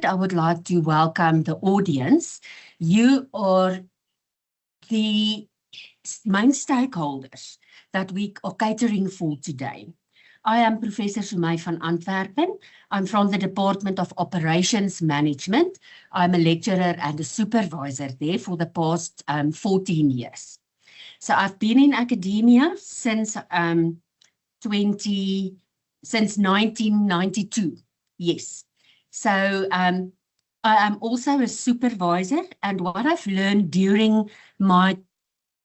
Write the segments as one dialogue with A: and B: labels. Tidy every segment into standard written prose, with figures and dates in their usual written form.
A: I would like to welcome the audience. You are the main stakeholders that we are catering for today. I am Professor Sumay van Antwerpen. I'm from the Department of Operations Management. I'm a lecturer and a supervisor there for the past 14 years. So I've been in academia since 1992. Yes. So I am also a supervisor, and what I've learned during my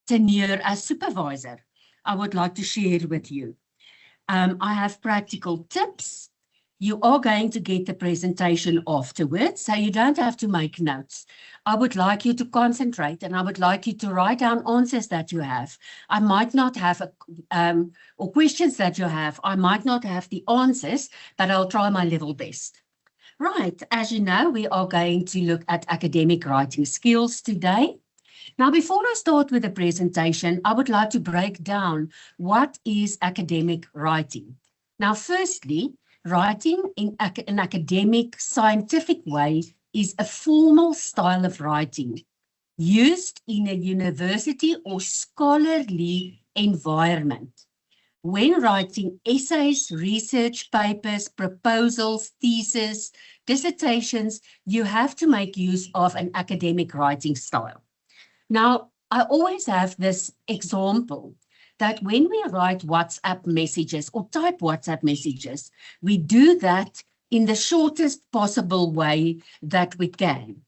A: tenure as supervisor, I would like to share with you. I have practical tips. You are going to get the presentation afterwards, so you don't have to make notes. I would like you to concentrate, and I would like you to write down answers that you have. I might not have, or questions that you have, I might not have the answers, but I'll try my level best. Right, as you know, we are going to look at academic writing skills today. Now, before I start with the presentation, I would like to break down what is academic writing. Now, firstly, writing in an academic, scientific way is a formal style of writing used in a university or scholarly environment. When writing essays, research papers, proposals, theses, dissertations, you have to make use of an academic writing style. Now, I always have this example that when we write WhatsApp messages or type WhatsApp messages, we do that in the shortest possible way that we can.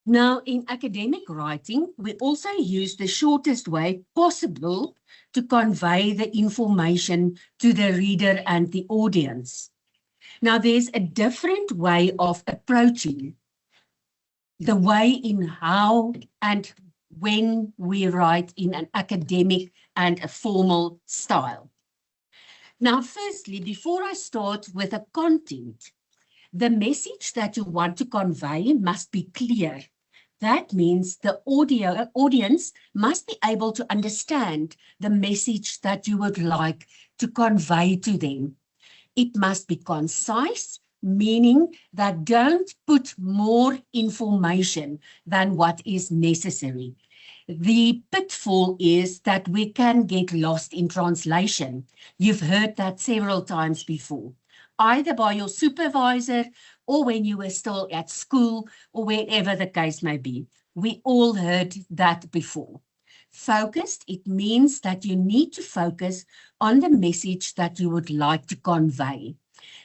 A: Now, in academic writing, we also use the shortest way possible to convey the information to the reader and the audience. Now, there's a different way of approaching the way in how and when we write in an academic and a formal style. Now, firstly, before I start with the content, the message that you want to convey must be clear. That means the audience must be able to understand the message that you would like to convey to them. It must be concise, meaning that don't put more information than what is necessary. The pitfall is that we can get lost in translation. You've heard that several times before, either by your supervisor or when you were still at school or wherever the case may be. We all heard that before. Focused, it means that you need to focus on the message that you would like to convey.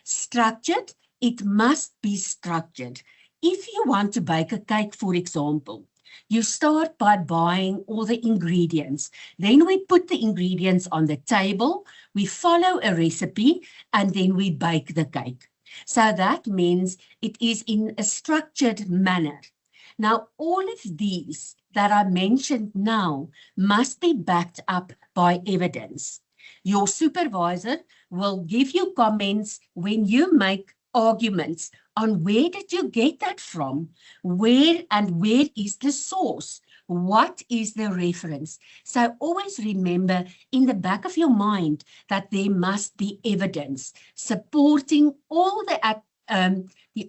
A: Structured, it must be structured. If you want to bake a cake, for example, you start by buying all the ingredients. Then we put the ingredients on the table, we follow a recipe, and then we bake the cake. So that means it is in a structured manner. Now, all of these that I mentioned now must be backed up by evidence. Your supervisor will give you comments when you make arguments on where did you get that from, where is the source, what is the reference. So always remember in the back of your mind that there must be evidence supporting all the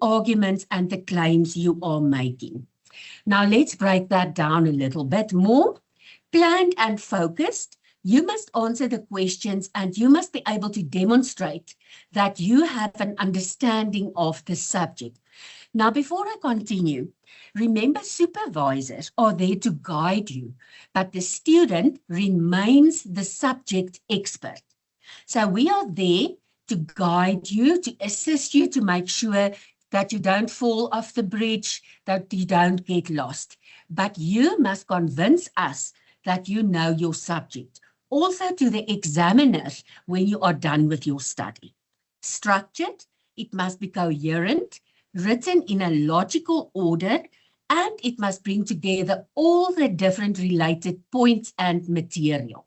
A: arguments and the claims you are making. Now let's break that down a little bit more. Planned and focused. You must answer the questions and you must be able to demonstrate that you have an understanding of the subject. Now, before I continue, remember supervisors are there to guide you, but the student remains the subject expert. So we are there to guide you, to assist you, to make sure that you don't fall off the bridge, that you don't get lost. But you must convince us that you know your subject. Also to the examiners when you are done with your study. Structured, it must be coherent, written in a logical order, and it must bring together all the different related points and material.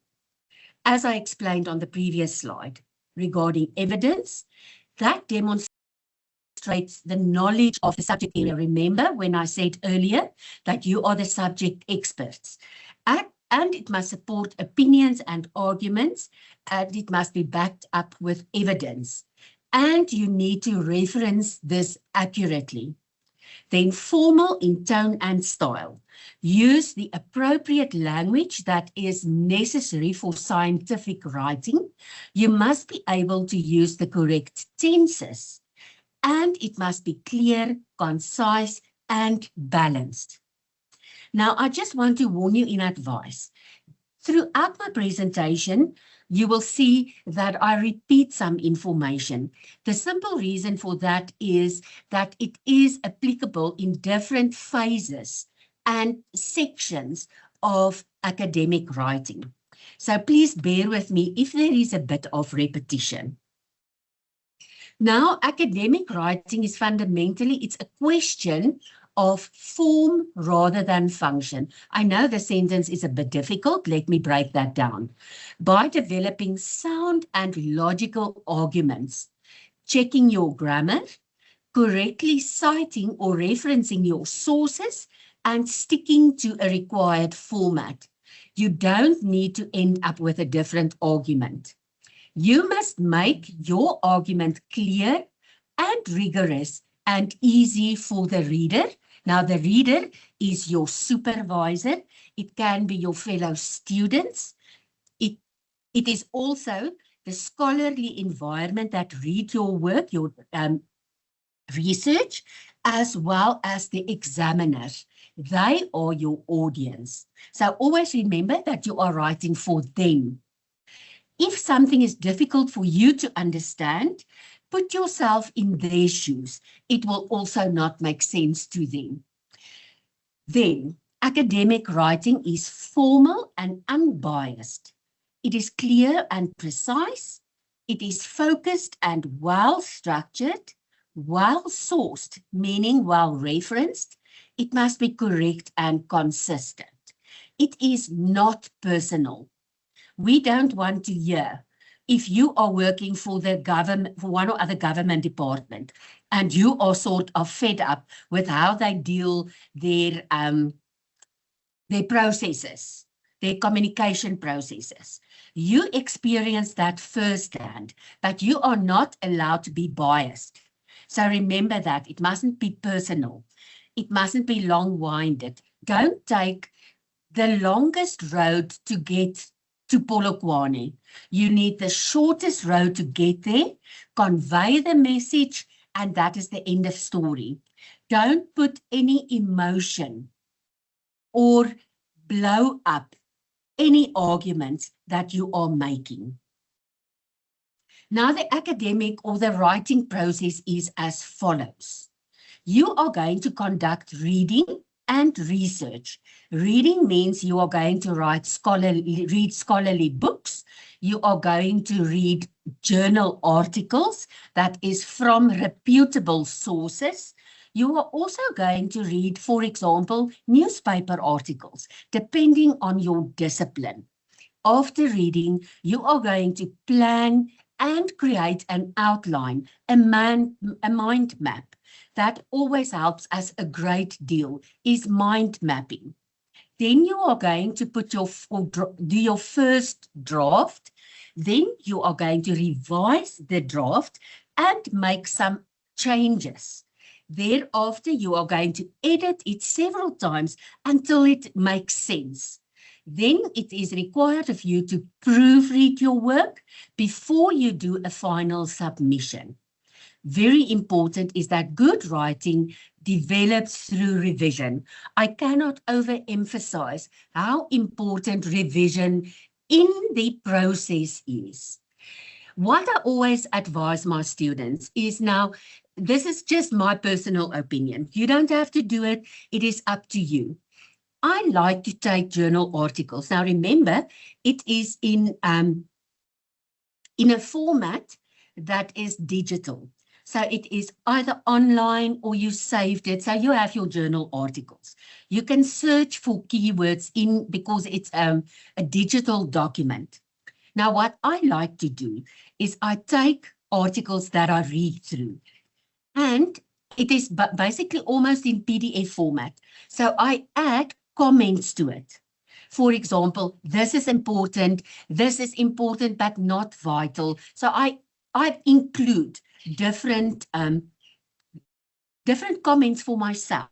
A: As I explained on the previous slide regarding evidence, that demonstrates the knowledge of the subject area. Remember when I said earlier that you are the subject experts. And it must support opinions and arguments, and it must be backed up with evidence. and you need to reference this accurately. Then formal in tone and style. Use the appropriate language that is necessary for scientific writing. You must be able to use the correct tenses, and it must be clear, concise, and balanced. Now, I just want to warn you in advance. Throughout my presentation, you will see that I repeat some information. The simple reason for that is that it is applicable in different phases and sections of academic writing. So please bear with me if there is a bit of repetition. Now, academic writing is fundamentally, it's a question of form rather than function. I know the sentence is a bit difficult. Let me break that down. By developing sound and logical arguments, checking your grammar, correctly citing or referencing your sources, and sticking to a required format. You don't need to end up with a different argument. You must make your argument clear and rigorous and easy for the reader. Now, the reader is your supervisor. It can be your fellow students. It is also the scholarly environment that read your work, your research, as well as the examiners. They are your audience. So always remember that you are writing for them. If something is difficult for you to understand, put yourself in their shoes. It will also not make sense to them. Then, academic writing is formal and unbiased. It is clear and precise. It is focused and well-structured, well-sourced, meaning well-referenced. It must be correct and consistent. It is not personal. We don't want to hear if you are working for the government, for one or other government department, and you are sort of fed up with how they deal their processes, their communication processes. You experience that firsthand, but you are not allowed to be biased. So remember that it mustn't be personal. It mustn't be long-winded. Don't take the longest road to get to Polokwane. You need the shortest road to get there, convey the message, and that is the end of story. Don't put any emotion or blow up any arguments that you are making. Now, the academic or the writing process is as follows. You are going to conduct reading and research. Reading means you are going to read scholarly books. You are going to read journal articles that is from reputable sources. You are also going to read, for example, newspaper articles, depending on your discipline. After reading, you are going to plan and create an outline, a mind map. That always helps us a great deal, is mind mapping. Then you are going to put do your first draft. Then you are going to revise the draft and make some changes. Thereafter, you are going to edit it several times until it makes sense. Then it is required of you to proofread your work before you do a final submission. Very important is that good writing develops through revision. I cannot overemphasize how important revision in the process is. What I always advise my students is, now, this is just my personal opinion. You don't have to do it. It is up to you. I like to take journal articles. Now, remember, it is in a format that is digital. So it is either online or you saved it. So you have your journal articles. You can search for keywords because it's a digital document. Now, what I like to do is I take articles that I read through, and it is basically almost in PDF format. So I add comments to it. For example, this is important but not vital. So I include different different comments for myself.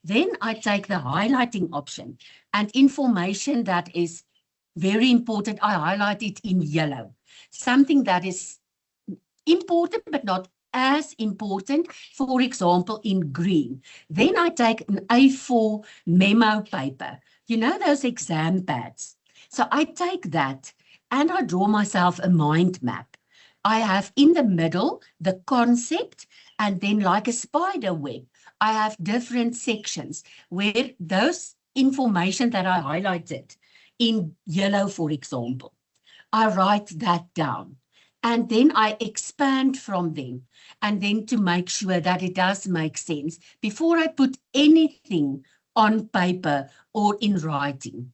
A: Then I take the highlighting option and information that is very important. I highlight it in yellow. Something that is important but not as important, for example, in green. Then I take an A4 memo paper. You know those exam pads? So I take that and I draw myself a mind map. I have in the middle the concept, and then like a spider web, I have different sections where those information that I highlighted in yellow, for example, I write that down. And then I expand from them, and then to make sure that it does make sense before I put anything on paper or in writing.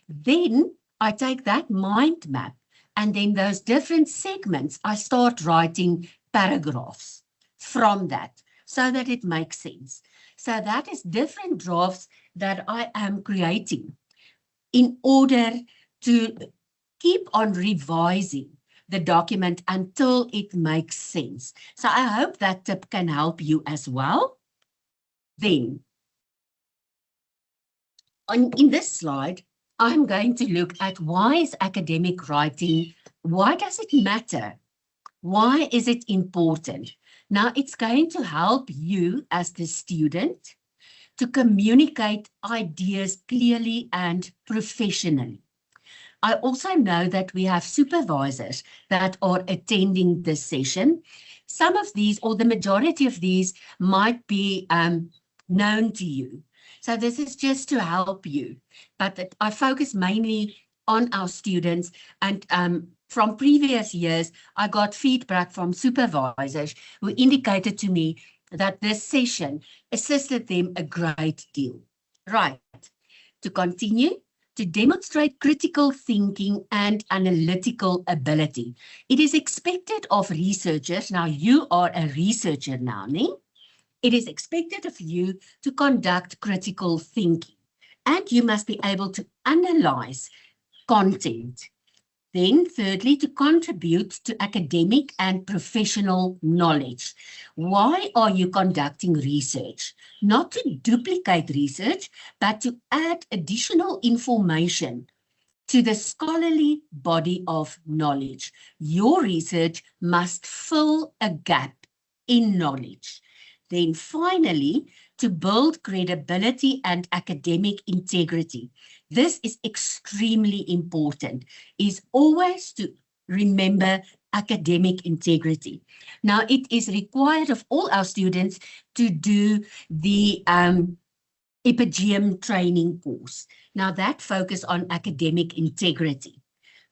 A: Then I take that mind map, and then those different segments, I start writing paragraphs from that so that it makes sense. So that is different drafts that I am creating in order to keep on revising the document until it makes sense. So I hope that tip can help you as well. Then, in this slide, I'm going to look at why is academic writing, why does it matter? Why is it important? Now, it's going to help you as the student to communicate ideas clearly and professionally. I also know that we have supervisors that are attending this session. Some of these, or the majority of these, might be known to you. So this is just to help you. But I focus mainly on our students, and from previous years, I got feedback from supervisors who indicated to me that this session assisted them a great deal. Right, to continue, to demonstrate critical thinking and analytical ability. It is expected of researchers, now you are a researcher now, nee? It is expected of you to conduct critical thinking, and you must be able to analyze content. Then, thirdly, to contribute to academic and professional knowledge. Why are you conducting research? Not to duplicate research, but to add additional information to the scholarly body of knowledge. Your research must fill a gap in knowledge. Then finally, to build credibility and academic integrity. This is extremely important, is always to remember academic integrity. Now, it is required of all our students to do the EPGM training course. Now, that focus on academic integrity.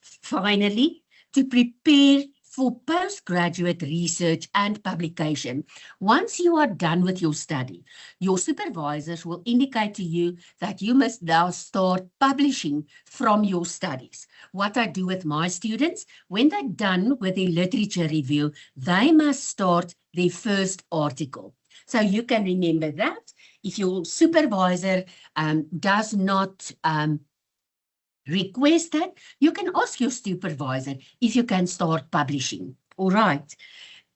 A: Finally, to prepare for postgraduate research and publication. Once you are done with your study, your supervisors will indicate to you that you must now start publishing from your studies. What I do with my students, when they're done with their literature review, they must start their first article. So you can remember that. If your supervisor does not request that, you can ask your supervisor if you can start publishing. All right.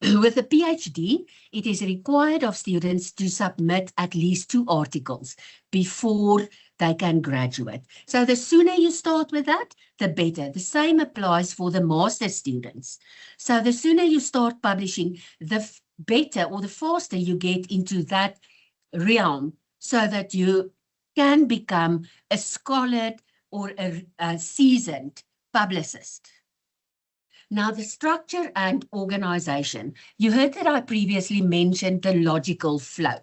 A: With a PhD, it is required of students to submit at least 2 articles before they can graduate. So the sooner you start with that, the better. The same applies for the master students. So the sooner you start publishing, the better or the faster you get into that realm so that you can become a scholar or a seasoned publicist. Now, the structure and organization. You heard that I previously mentioned the logical flow.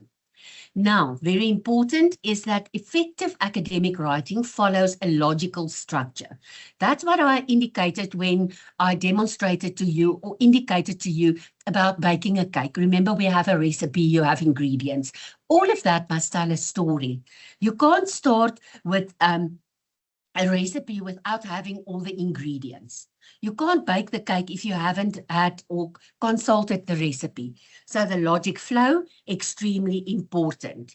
A: Now, very important is that effective academic writing follows a logical structure. That's what I indicated when I demonstrated to you or indicated to you about baking a cake. Remember, we have a recipe, you have ingredients. All of that must tell a story. You can't start with a recipe without having all the ingredients. You can't bake the cake if you haven't had or consulted the recipe. So the logic flow, extremely important.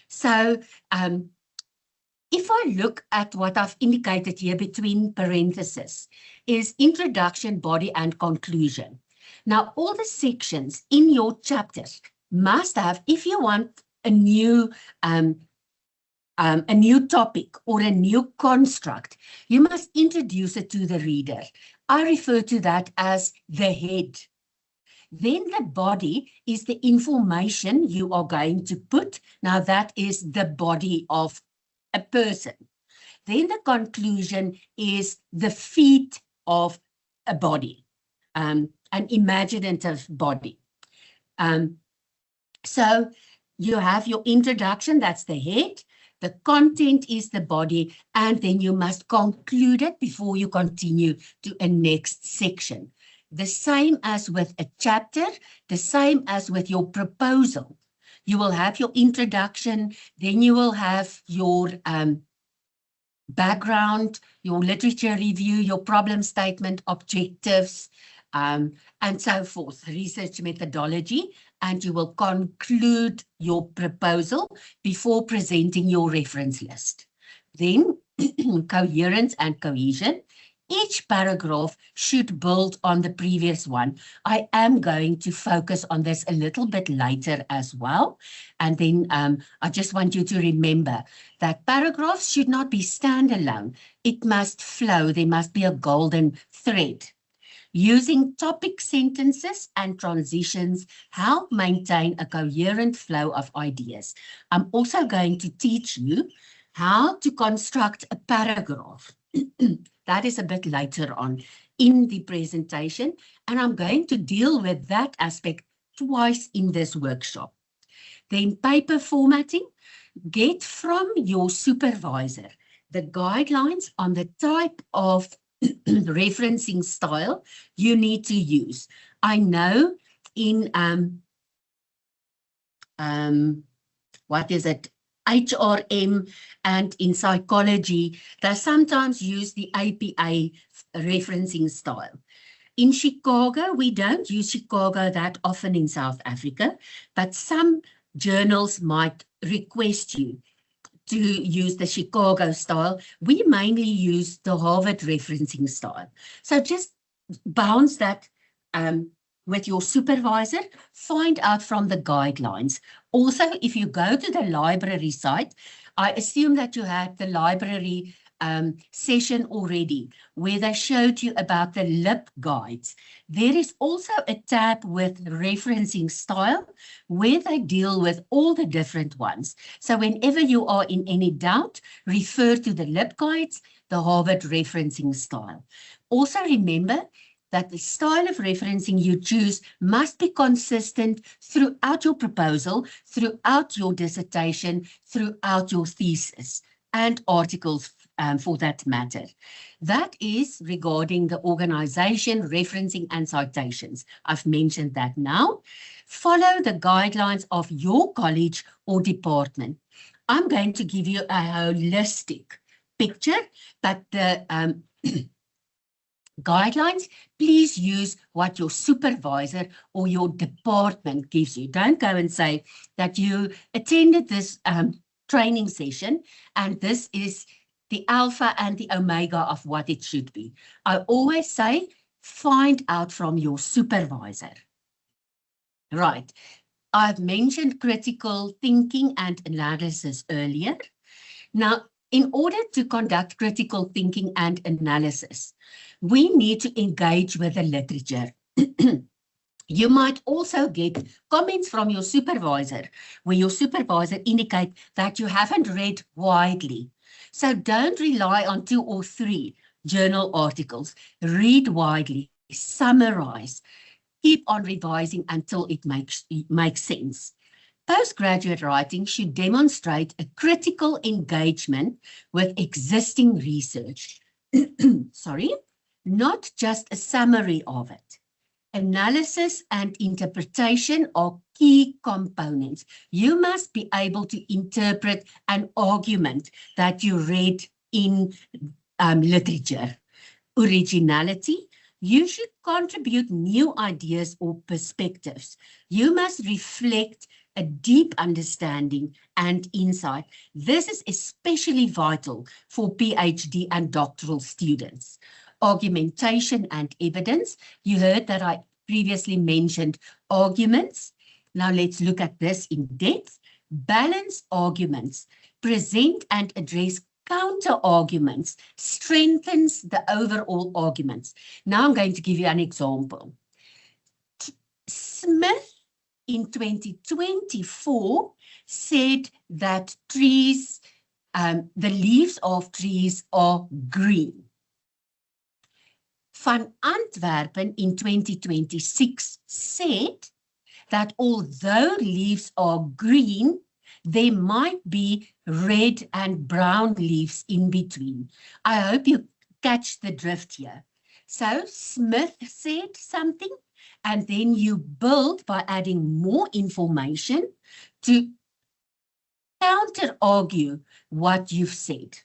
A: So if I look at what I've indicated here between parentheses, is introduction, body, and conclusion. Now, all the sections in your chapters must have, if you want a new topic or a new construct, you must introduce it to the reader. I refer to that as the head. Then the body is the information you are going to put. Now that is the body of a person. Then the conclusion is the feet of a body, an imaginative body. So you have your introduction, that's the head. The content is the body, and then you must conclude it before you continue to a next section. The same as with a chapter, the same as with your proposal. You will have your introduction, then you will have your background, your literature review, your problem statement, objectives, and so forth, research methodology, and you will conclude your proposal before presenting your reference list. Then coherence and cohesion. Each paragraph should build on the previous one. I am going to focus on this a little bit later as well. And then I just want you to remember that paragraphs should not be standalone. It must flow. There must be a golden thread. Using topic sentences and transitions help maintain a coherent flow of ideas. I'm also going to teach you how to construct a paragraph. That is a bit later on in the presentation, and I'm going to deal with that aspect twice in this workshop. Then paper formatting. Get from your supervisor the guidelines on the type of referencing style you need to use. I know in what is it? HRM and in psychology, they sometimes use the APA referencing style. In Chicago, we don't use Chicago that often in South Africa, but some journals might request you to use the Chicago style. We mainly use the Harvard referencing style. So just bounce that with your supervisor, find out from the guidelines. Also, if you go to the library site, I assume that you had the library session already, where they showed you about the LIP guides. There is also a tab with referencing style, where they deal with all the different ones. So whenever you are in any doubt, refer to the LIP guides, the Harvard referencing style. Also remember that the style of referencing you choose must be consistent throughout your proposal, throughout your dissertation, throughout your thesis, and articles for that matter. That is regarding the organization, referencing, and citations. I've mentioned that now. Follow the guidelines of your college or department. I'm going to give you a holistic picture, but the guidelines, please use what your supervisor or your department gives you. Don't go and say that you attended this training session and this is the alpha and the omega of what it should be. I always say, find out from your supervisor. Right. I've mentioned critical thinking and analysis earlier. Now, in order to conduct critical thinking and analysis, we need to engage with the literature. You might also get comments from your supervisor, where your supervisor indicates that you haven't read widely. So don't rely on 2 or 3 journal articles. Read widely, summarize, keep on revising until it makes sense. Postgraduate writing should demonstrate a critical engagement with existing research. Sorry, not just a summary of it. Analysis and interpretation are key components. You must be able to interpret an argument that you read in literature. Originality. You should contribute new ideas or perspectives. You must reflect a deep understanding and insight. This is especially vital for PhD and doctoral students. Argumentation and evidence. You heard that I previously mentioned arguments. Now let's look at this in depth. Balanced arguments present and address counter arguments, strengthens the overall arguments. Now I'm going to give you an example. Smith in 2024 said that trees, the leaves of trees are green. Van Antwerpen in 2026 said that although leaves are green, there might be red and brown leaves in between. I hope you catch the drift here. So Smith said something, and then you build by adding more information to counter-argue what you've said.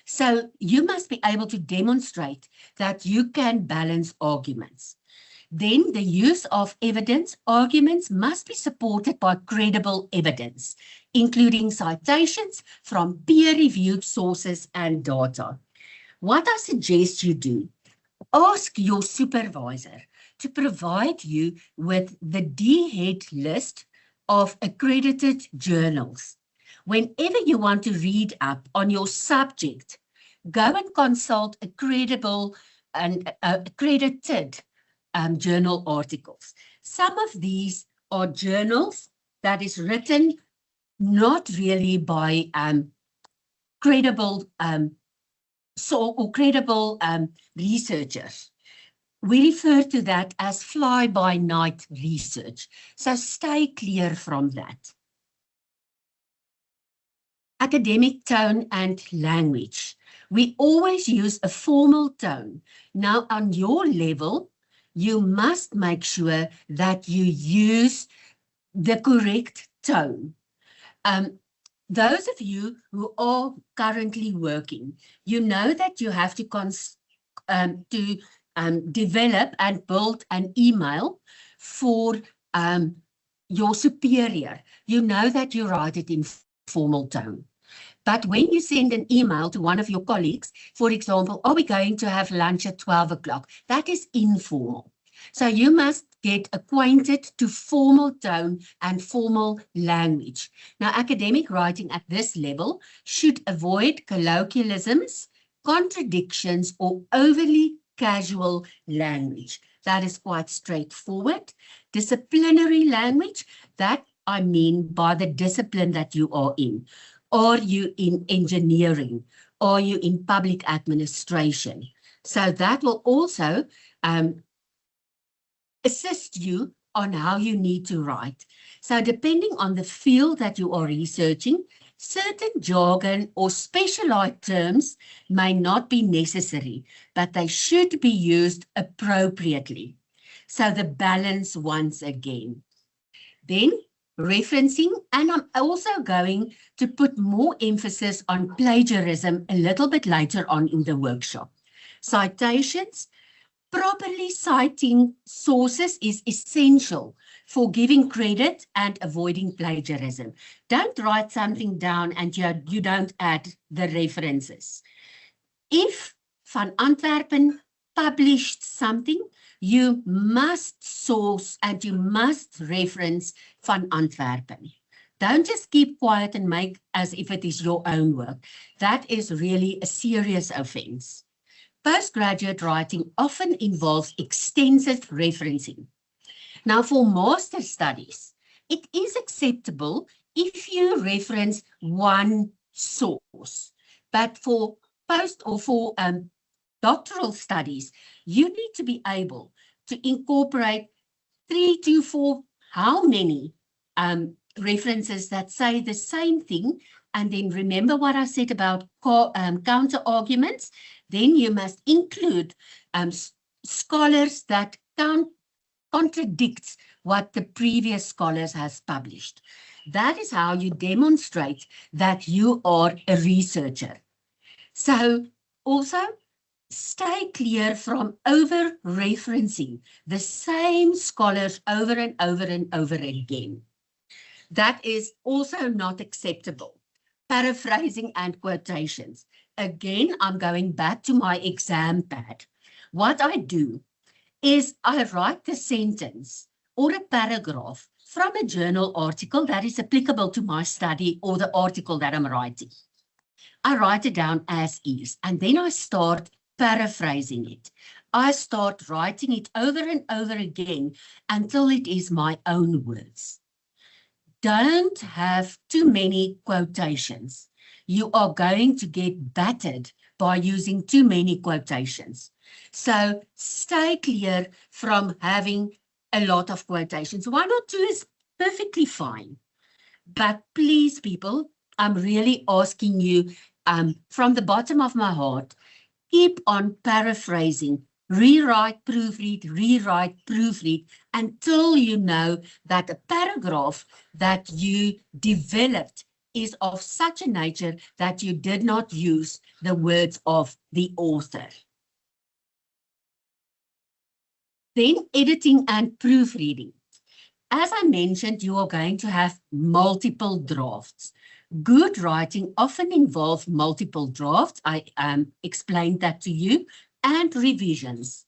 A: So you must be able to demonstrate that you can balance arguments. Then the use of evidence arguments must be supported by credible evidence, including citations from peer-reviewed sources and data. What I suggest you do, ask your supervisor to provide you with the DHEAD list of accredited journals. Whenever you want to read up on your subject, go and consult a credible and accredited journal articles. Some of these are journals that is written not really by credible researchers. We refer to that as fly-by-night research. So stay clear from that. Academic tone and language. We always use a formal tone. Now, on your level, you must make sure that you use the correct tone. Those of you who are currently working, you know that you have to develop and build an email for your superior. You know that you write it in formal tone. But when you send an email to one of your colleagues, for example, are we going to have lunch at 12 o'clock? That is informal. So you must get acquainted to formal tone and formal language. Now, academic writing at this level should avoid colloquialisms, contradictions, or overly casual language. That is quite straightforward. Disciplinary language, that I mean by the discipline that you are in. Are you in engineering? Are you in public administration? So that will also assist you on how you need to write. So depending on the field that you are researching, certain jargon or specialized terms may not be necessary, but they should be used appropriately. So the balance once again. Then referencing, and I'm also going to put more emphasis on plagiarism a little bit later on in the workshop. Citations. Properly citing sources is essential for giving credit and avoiding plagiarism. Don't write something down and you don't add the references. If Van Antwerpen published something, you must source and you must reference Van Antwerpen. Don't just keep quiet and make as if it is your own work. That is really a serious offense. Postgraduate writing often involves extensive referencing. Now, for master studies, it is acceptable if you reference one source, but for doctoral studies, you need to be able to incorporate 3 to 4, how many references that say the same thing, and then remember what I said about counter arguments. Then you must include scholars that contradicts what the previous scholars has published. That is how you demonstrate that you are a researcher. So also stay clear from over-referencing the same scholars over and over and over again. That is also not acceptable. Paraphrasing and quotations. Again, I'm going back to my exam pad. What I do is I write the sentence or a paragraph from a journal article that is applicable to my study or the article that I'm writing. I write it down as is, and then I start paraphrasing it. I start writing it over and over again until it is my own words. Don't have too many quotations. You are going to get battered by using too many quotations. So stay clear from having a lot of quotations. 1 or 2 is perfectly fine. But please, people, I'm really asking you from the bottom of my heart, keep on paraphrasing, rewrite, proofread, until you know that a paragraph that you developed is of such a nature that you did not use the words of the author. Then editing and proofreading. As I mentioned, you are going to have multiple drafts. Good writing often involves multiple drafts. I explained that to you, and revisions.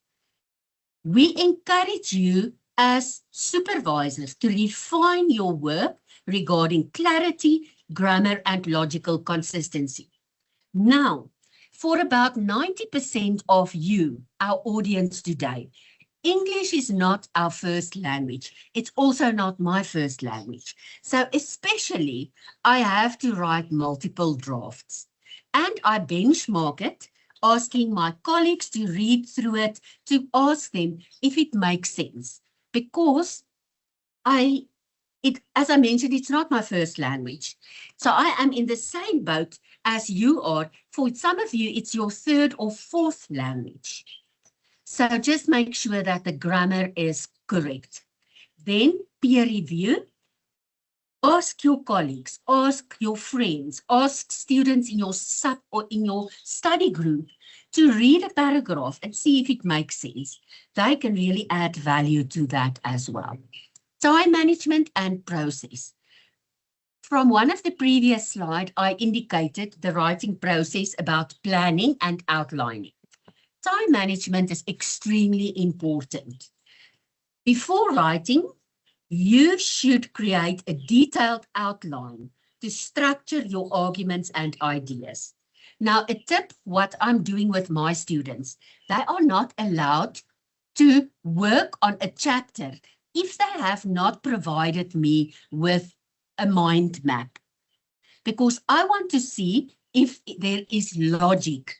A: We encourage you as supervisors to refine your work regarding clarity, grammar, and logical consistency. Now, for about 90% of you, our audience today, English is not our first language. It's also not my first language. So especially, I have to write multiple drafts. And I benchmark it, asking my colleagues to read through it, to ask them if it makes sense. Because as I mentioned, it's not my first language. So I am in the same boat as you are. For some of you, it's your third or fourth language. So just make sure that the grammar is correct. Then peer review. Ask your colleagues, ask your friends, ask students in your sub or in your study group to read a paragraph and see if it makes sense. They can really add value to that as well. Time management and process. From one of the previous slides, I indicated the writing process about planning and outlining. Time management is extremely important. Before writing, you should create a detailed outline to structure your arguments and ideas. Now, a tip, what I'm doing with my students, they are not allowed to work on a chapter if they have not provided me with a mind map, because I want to see if there is logic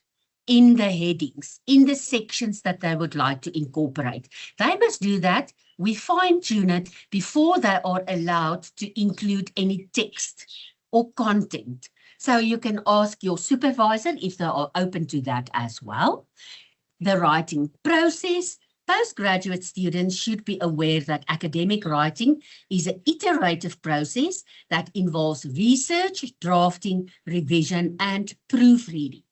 A: in the headings, in the sections that they would like to incorporate. They must do that. We fine-tune it before they are allowed to include any text or content. So you can ask your supervisor if they are open to that as well. The writing process. Postgraduate students should be aware that academic writing is an iterative process that involves research, drafting, revision, and proofreading.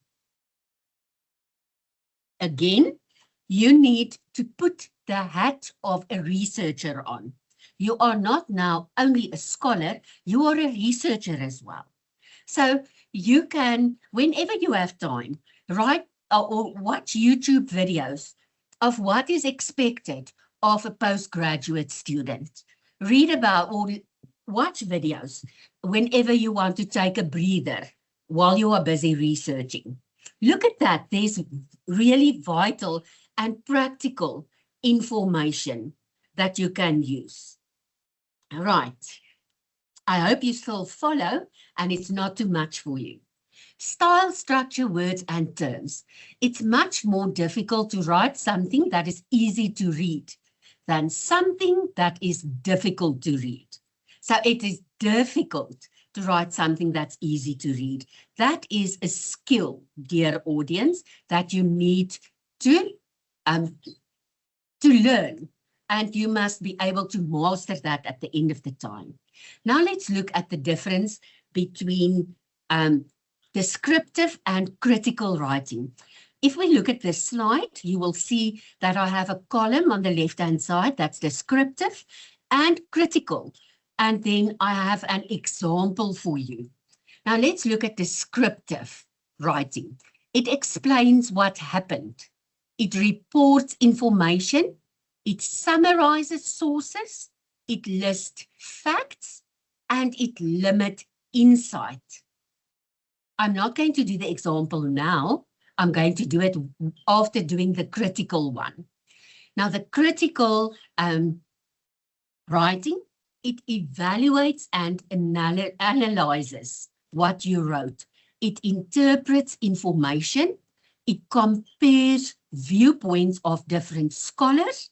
A: Again, you need to put the hat of a researcher on. You are not now only a scholar, you are a researcher as well. So you can, whenever you have time, write or watch YouTube videos of what is expected of a postgraduate student. Read about or watch videos whenever you want to take a breather while you are busy researching. Look at that. There's really vital and practical information that you can use. All right. I hope you still follow and it's not too much for you. Style, structure, words, and terms. It's much more difficult to write something that is easy to read than something that is difficult to read. So it is difficult to write something that's easy to read. That is a skill, dear audience, that you need to learn, and you must be able to master that at the end of the time. Now let's look at the difference between descriptive and critical writing. If we look at this slide, you will see that I have a column on the left-hand side that's descriptive and critical. And then I have an example for you. Now let's look at descriptive writing. It explains what happened. It reports information It summarizes sources, it lists facts, and it limits insight. I'm not going to do the example now. I'm going to do it after doing the critical one. Now, the critical writing, it evaluates and analyzes what you wrote. It interprets information. It compares viewpoints of different scholars.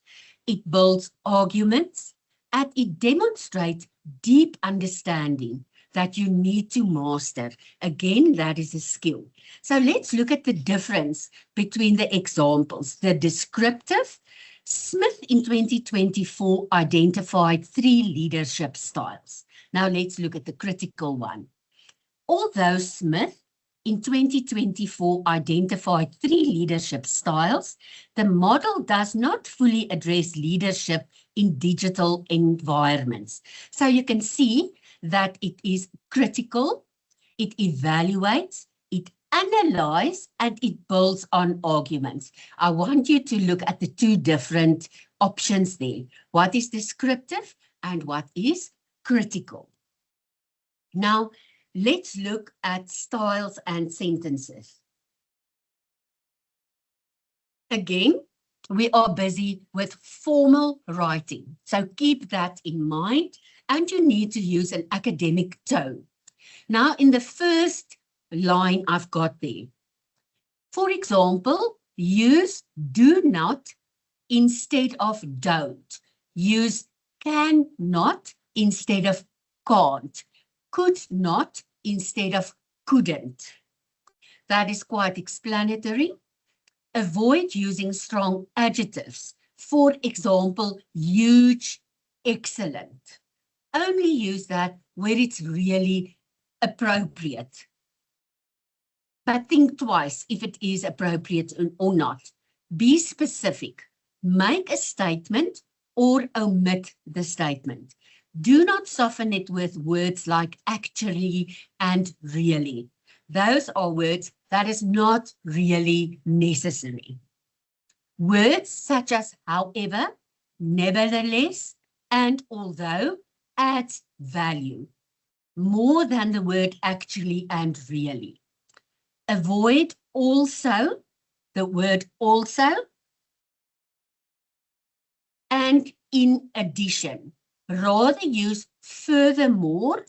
A: It builds arguments, and it demonstrates deep understanding that you need to master. Again, that is a skill. So let's look at the difference between the examples. The descriptive, Smith in 2024 identified 3 leadership styles. Now let's look at the critical one. Although Smith in 2024 identified 3 leadership styles, the model does not fully address leadership in digital environments. So you can see that it is critical, it evaluates, it analyzes, and it builds on arguments. I want you to look at the 2 different options there. What is descriptive and what is critical? Now, let's look at styles and sentences. Again, we are busy with formal writing, so keep that in mind, and you need to use an academic tone. Now, in the first line I've got there, for example, use do not instead of don't. Use cannot instead of can't. Could not instead of couldn't. That is quite explanatory. Avoid using strong adjectives. For example, huge, excellent. Only use that where it's really appropriate. But think twice if it is appropriate or not. Be specific. Make a statement or omit the statement. Do not soften it with words like actually and really. Those are words that is not really necessary. Words such as however, nevertheless, and although adds value more than the word actually and really. Avoid also, the word also, and in addition. Rather use furthermore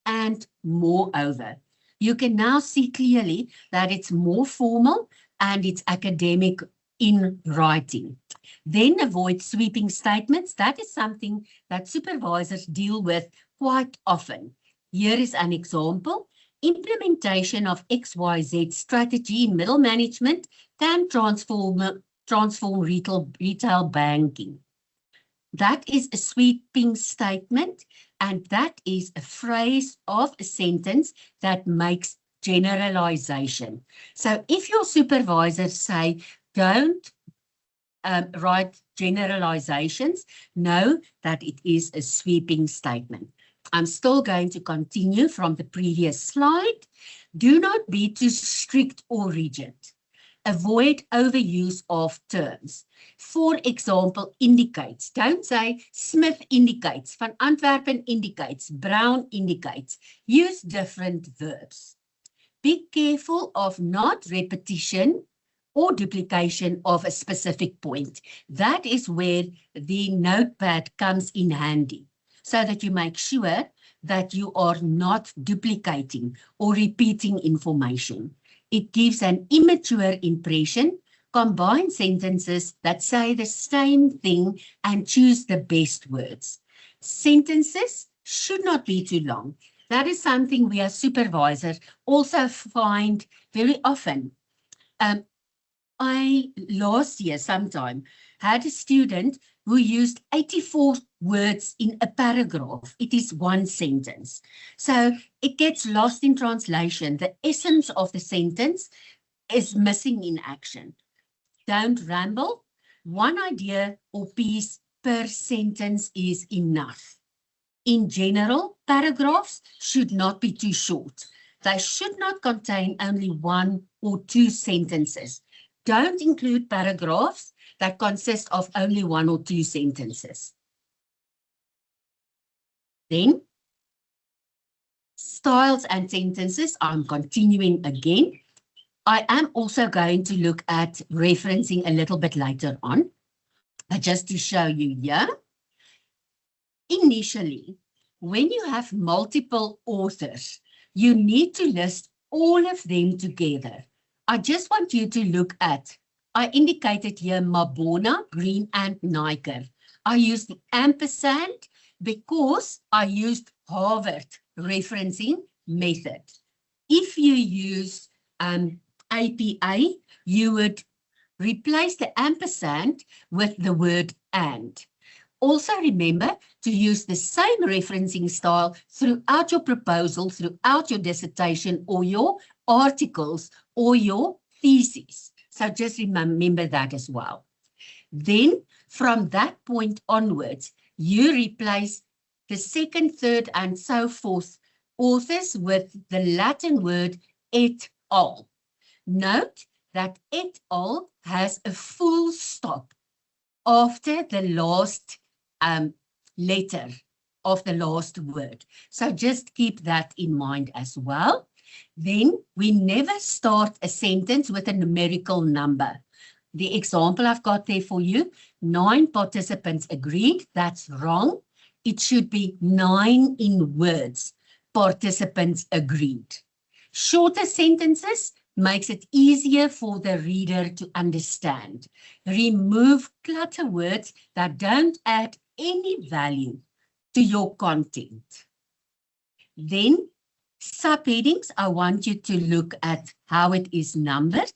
A: and moreover. You can now see clearly that it's more formal and it's academic in writing. Then avoid sweeping statements. That is something that supervisors deal with quite often. Here is an example. Implementation of XYZ strategy in middle management can transform retail banking. That is a sweeping statement, and that is a phrase of a sentence that makes generalization. So if your supervisors say, don't write generalizations, know that it is a sweeping statement. I'm still going to continue from the previous slide. Do not be too strict or rigid. Avoid overuse of terms. For example, indicates. Don't say Smith indicates, Van Antwerpen indicates, Brown indicates. Use different verbs. Be careful of not repetition or duplication of a specific point. That is where the notepad comes in handy, so that you make sure that you are not duplicating or repeating information. It gives an immature impression. Combine sentences that say the same thing and choose the best words. Sentences should not be too long. That is something we as supervisors also find very often. I last year sometime had a student who used 84 words in a paragraph. It is one sentence. So it gets lost in translation. The essence of the sentence is missing in action. Don't ramble. One idea or piece per sentence is enough. In general, paragraphs should not be too short. They should not contain only 1 or 2 sentences. Don't include paragraphs that consist of only 1 or 2 sentences. Then, styles and sentences, I'm continuing again. I am also going to look at referencing a little bit later on, but just to show you here. Initially, when you have multiple authors, you need to list all of them together. I just want you to look at, I indicated here Mabona, Green and Nyker. I used the ampersand because I used Harvard referencing method. If you use APA, you would replace the ampersand with the word and. Also remember to use the same referencing style throughout your proposal, throughout your dissertation or your articles or your thesis. So just remember that as well. Then from that point onwards, you replace the second, third, and so forth authors with the Latin word et al. Note that et al has a full stop after the last letter of the last word. So just keep that in mind as well. Then we never start a sentence with a numerical number. The example I've got there for you, 9 participants agreed. That's wrong. It should be 9 in words. Participants agreed. Shorter sentences makes it easier for the reader to understand. Remove clutter words that don't add any value to your content. Then subheadings, I want you to look at how it is numbered.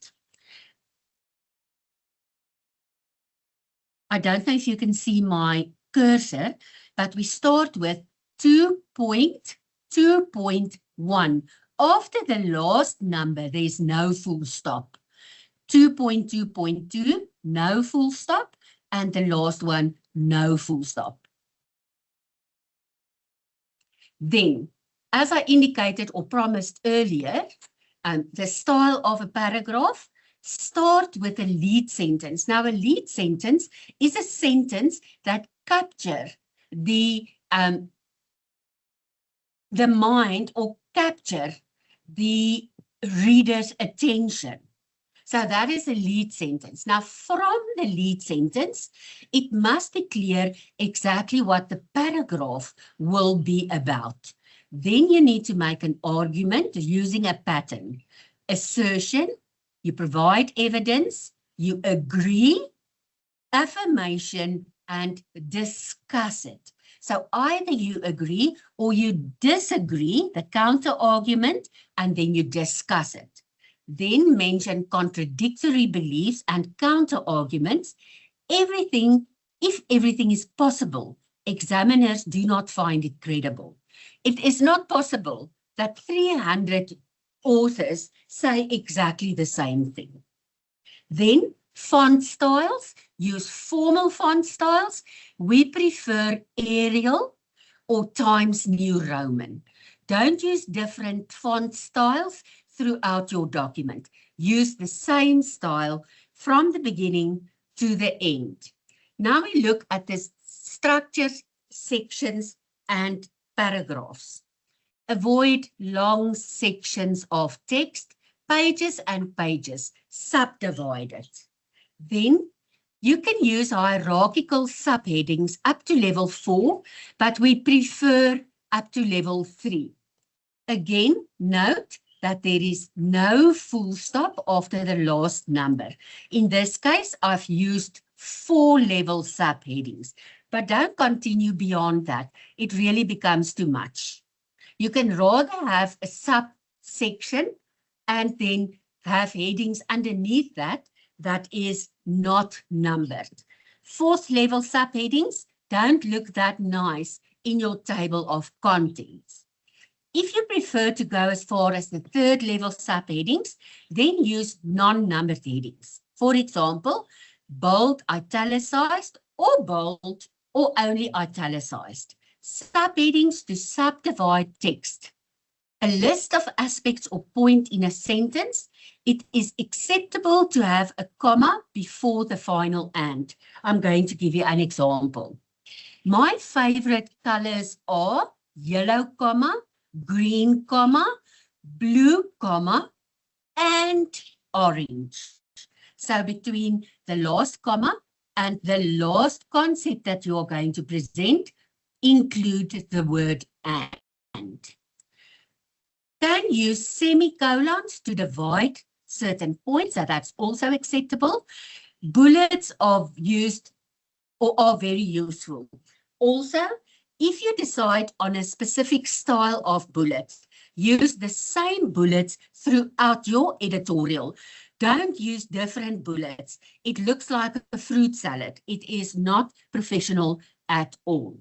A: I don't know if you can see my cursor, but we start with 2.2.1. After the last number, there's no full stop. 2.2.2, no full stop. And the last one, no full stop. Then, as I indicated or promised earlier, the style of a paragraph, start with a lead sentence. Now, a lead sentence is a sentence that captures the mind or capture the reader's attention. So that is a lead sentence. Now, from the lead sentence, it must be clear exactly what the paragraph will be about. Then you need to make an argument using a pattern. Assertion, you provide evidence, you agree, affirmation, and discuss it. So either you agree or you disagree, the counter argument, and then you discuss it. Then mention contradictory beliefs and counter arguments. If everything is possible, examiners do not find it credible. It is not possible that 300 authors say exactly the same thing. Then font styles, use formal font styles. We prefer Arial or Times New Roman. Don't use different font styles throughout your document. Use the same style from the beginning to the end. Now we look at the structures, sections, and paragraphs. Avoid long sections of text, pages and pages, subdivide it. Then you can use hierarchical subheadings up to level 4, but we prefer up to level 3. Again, note that there is no full stop after the last number. In this case, I've used 4-level subheadings, but don't continue beyond that. It really becomes too much. You can rather have a subsection and then have headings underneath that is not numbered. 4th-level subheadings don't look that nice in your table of contents. If you prefer to go as far as the 3rd-level subheadings, then use non-numbered headings. For example, bold, italicized, or bold, or only italicized. Subheadings to subdivide text. a list of aspects or point in a sentence, it is acceptable to have a comma before the final and. I'm going to give you an example. My favorite colors are yellow, comma, green, comma, blue, comma, and orange. So between the last comma and the last concept that you are going to present, include the word and. Can use semicolons to divide certain points, so that's also acceptable. Bullets are used or are very useful. Also, if you decide on a specific style of bullets, use the same bullets throughout your editorial. Don't use different bullets. It looks like a fruit salad. It is not professional at all.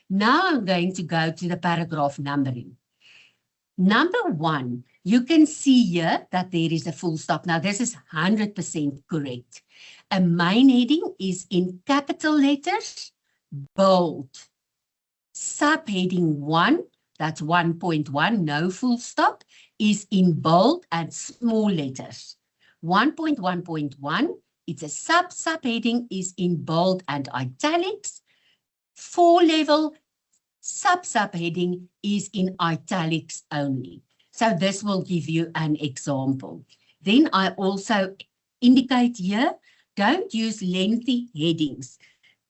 A: Now I'm going to go to the paragraph numbering. Number 1, you can see here that there is a full stop. Now, this is 100% correct. A main heading is in capital letters, bold. Subheading 1, that's 1.1, no full stop, is in bold and small letters. 1.1.1, it's a subheading is in bold and italics. 4 level subheading is in italics only. So this will give you an example. Then I also indicate here, don't use lengthy headings.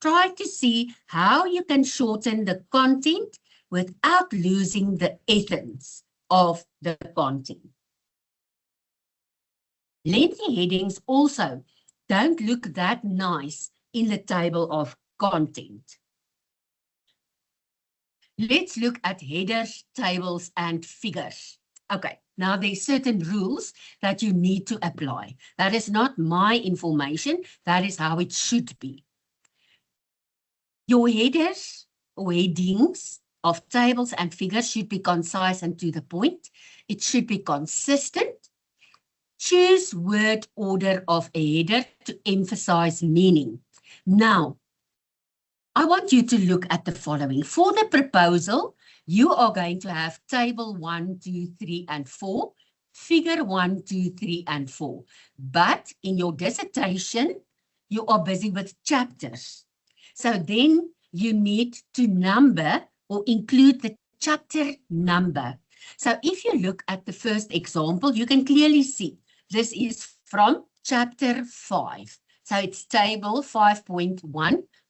A: Try to see how you can shorten the content without losing the essence of the content. Lengthy headings also don't look that nice in the table of content. Let's look at headers, tables, and figures. Okay, now there's certain rules that you need to apply. That is not my information. That is how it should be. Your headers or headings of tables and figures should be concise and to the point. It should be consistent. Choose word order of a header to emphasize meaning. Now, I want you to look at the following. For the proposal, you are going to have table 1, 2, 3, and 4, figure 1, 2, 3, and 4. But in your dissertation, you are busy with chapters. So then you need to number or include the chapter number. So if you look at the first example, you can clearly see this is from chapter 5. So it's table 5.1,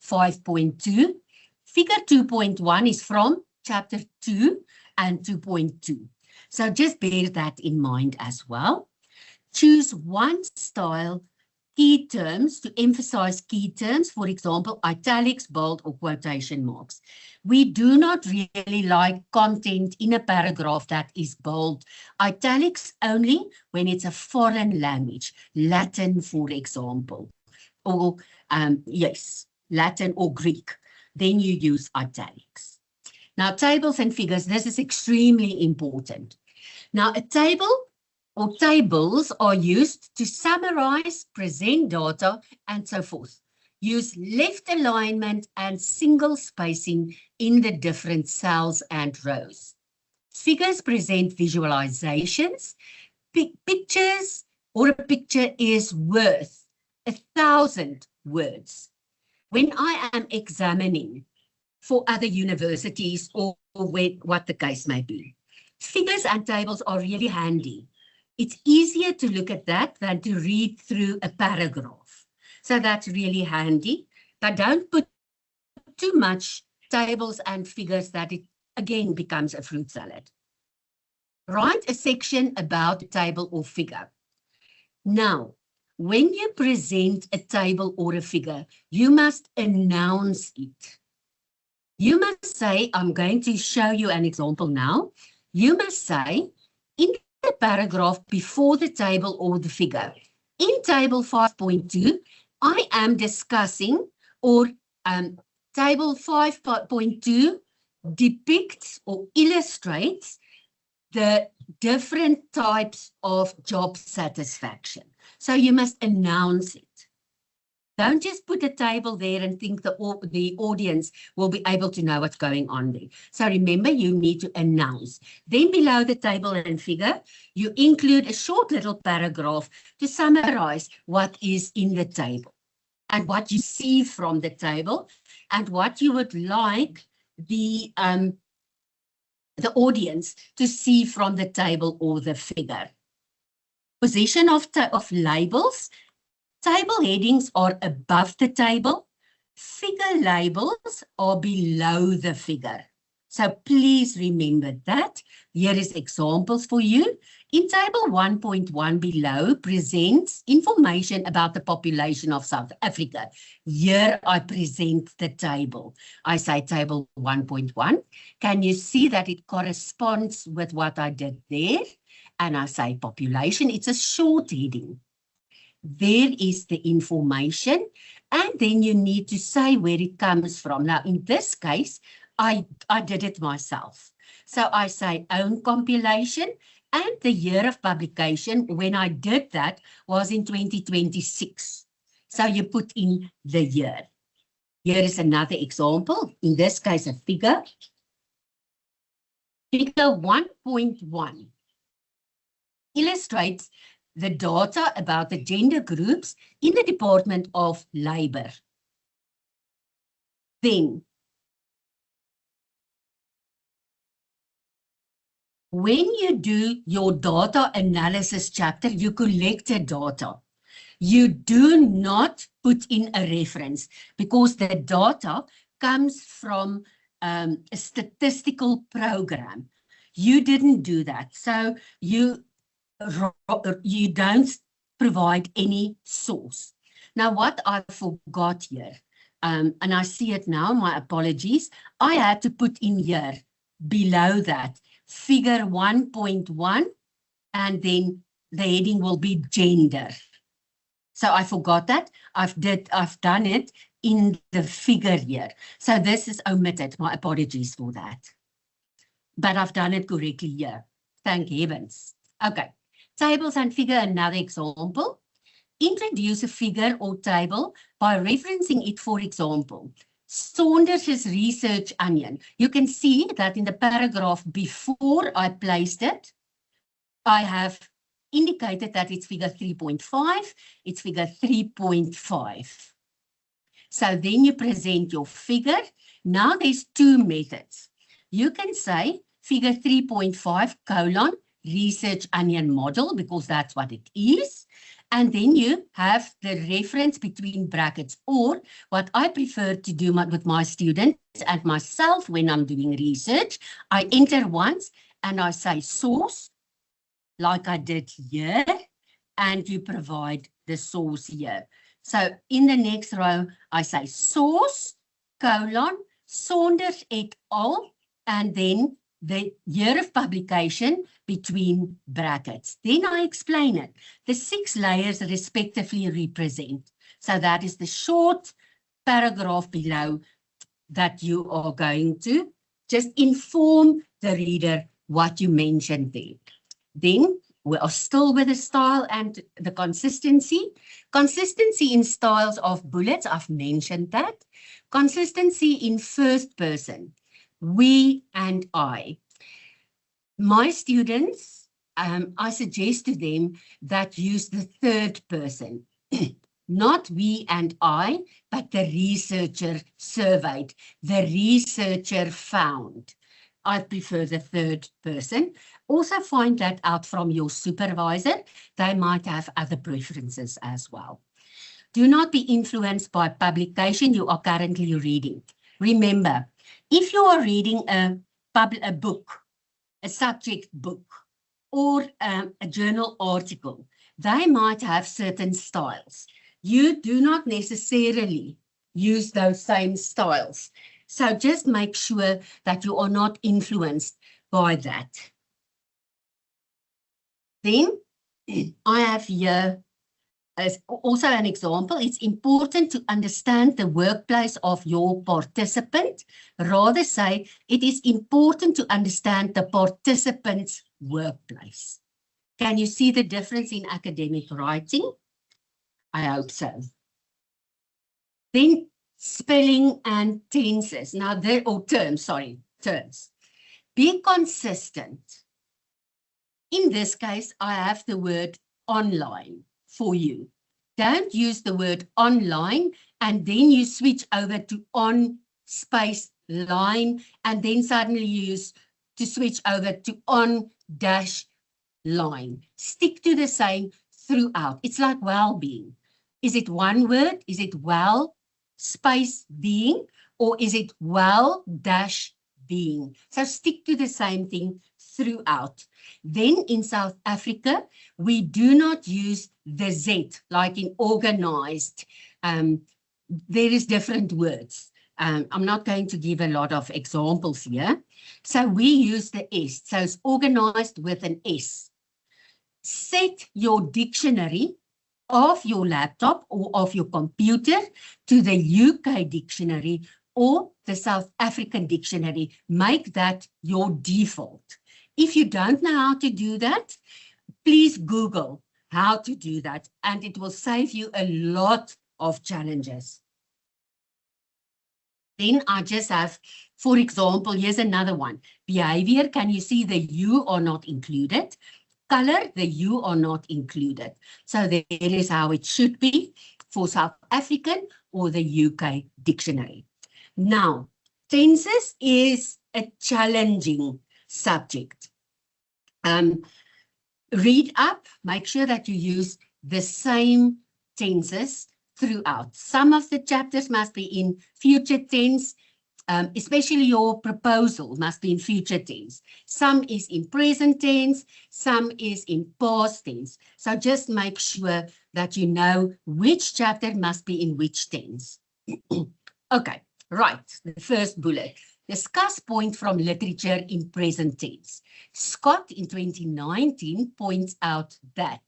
A: 5.2. Figure 2.1 is from chapter 2 and 2.2. So just bear that in mind as well. Choose one style, key terms to emphasize key terms, for example, italics, bold, or quotation marks. We do not really like content in a paragraph that is bold. Italics only when it's a foreign language, Latin, for example. Or, yes, Latin or Greek, then you use italics. Now, tables and figures, this is extremely important. Now, a table or tables are used to summarize, present data, and so forth. Use left alignment and single spacing in the different cells and rows. Figures present visualizations. Pictures or a picture is worth 1,000 words. When I am examining for other universities or what the case may be, figures and tables are really handy. It's easier to look at that than to read through a paragraph. So that's really handy, but don't put too much tables and figures that it again becomes a fruit salad. Write a section about a table or figure. Now, when you present a table or a figure, you must announce it. You must say, I'm going to show you an example now. You must say, in the paragraph before the table or the figure, in table 5.2, I am discussing, or table 5.2 depicts or illustrates the different types of job satisfaction. So you must announce it. Don't just put a table there and think the audience will be able to know what's going on there. So remember, you need to announce. Then below the table and figure, you include a short little paragraph to summarize what is in the table and what you see from the table and what you would like the audience to see from the table or the figure. Position of labels. Table headings are above the table. Figure labels are below the figure. So please remember that. Here is examples for you. In table 1.1 below presents information about the population of South Africa. Here I present the table. I say table 1.1. Can you see that it corresponds with what I did there? And I say population. It's a short heading. There is the information, and then you need to say where it comes from. Now, in this case, I did it myself. So I say own compilation, and the year of publication when I did that was in 2026. So you put in the year. Here is another example. In this case, a figure. Figure 1.1 illustrates the data about the gender groups in the Department of Labour. Then, when you do your data analysis chapter, you collect the data. You do not put in a reference because the data comes from a statistical program. You didn't do that. So you don't provide any source. Now, what I forgot here, and I see it now, my apologies, I had to put in here, below that, figure 1.1, and then the heading will be gender. So I forgot that. I've done it in the figure here. So this is omitted. My apologies for that. But I've done it correctly here. Thank heavens. Okay. Tables and figure, another example. Introduce a figure or table by referencing it, for example. Saunders' research onion. You can see that in the paragraph before I placed it, I have indicated that it's figure 3.5, it's figure 3.5. So then you present your figure. Now there's two methods. You can say figure 3.5 colon research onion model, because that's what it is. And then you have the reference between brackets, or what I prefer to do with my students and myself when I'm doing research, I enter once and I say source, like I did here, and you provide the source here. So in the next row, I say source, colon, Saunders et al., and then the year of publication between brackets. Then I explain it. The 6 layers respectively represent. So that is the short paragraph below that you are going to just inform the reader what you mentioned there. Then we are still with the style and the consistency. Consistency in styles of bullets, I've mentioned that. Consistency in first person, we and I. My students, I suggest to them that use the third person. Not we and I, but the researcher surveyed, the researcher found. I prefer the third person. Also find that out from your supervisor. They might have other preferences as well. Do not be influenced by publication you are currently reading. Remember, if you are reading a book, a subject book, or a journal article, they might have certain styles. You do not necessarily use those same styles. So just make sure that you are not influenced by that. Then I have here as also an example. It's important to understand the workplace of your participant. Rather say it is important to understand the participant's workplace. Can you see the difference in academic writing? I hope so. Then spelling and tenses. Now, terms. Be consistent. In this case, I have the word online for you. Don't use the word online and then you switch over to on space line and then suddenly use to switch over to on dash line. Stick to the same throughout. It's like well-being. Is it one word? Is it well space being, or is it well dash being? So stick to the same thing throughout. Then in South Africa, we do not use the Z like in organized. There is different words. I'm not going to give a lot of examples here. So we use the S. So it's organized with an S. Set your dictionary of your laptop or of your computer to the UK dictionary or the South African dictionary. Make that your default. If you don't know how to do that, please Google how to do that, and it will save you a lot of challenges. Then I just have, for example, here's another one. Behavior, can you see the U are not included? Color, the U are not included. So there is how it should be for South African or the UK dictionary. Now, tenses is a challenging subject. Read up, make sure that you use the same tenses throughout. Some of the chapters must be in future tense, especially your proposal must be in future tense. Some is in present tense, some is in past tense. So just make sure that you know which chapter must be in which tense. Okay, right, the first bullet. Discuss point from literature in present tense. Scott in 2019 points out that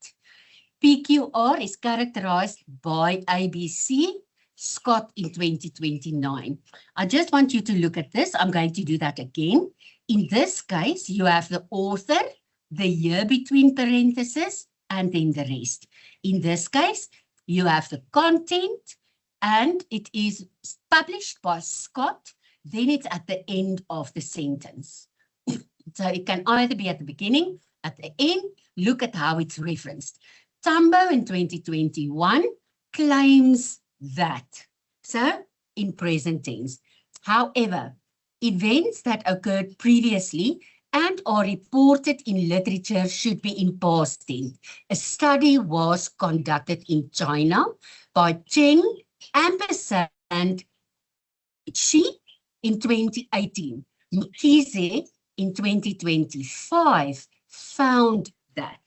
A: PQR is characterized by ABC, Scott in 2029. I just want you to look at this. I'm going to do that again. In this case, you have the author, the year between parentheses, and then the rest. In this case, you have the content, and it is published by Scott. Then it's at the end of the sentence. So it can either be at the beginning, at the end. Look at how it's referenced. Tambo in 2021 claims that. So in present tense. However, events that occurred previously and are reported in literature should be in past tense. A study was conducted in China by Cheng, Ampersand, Shi in 2018. Mkhize in 2025 found that.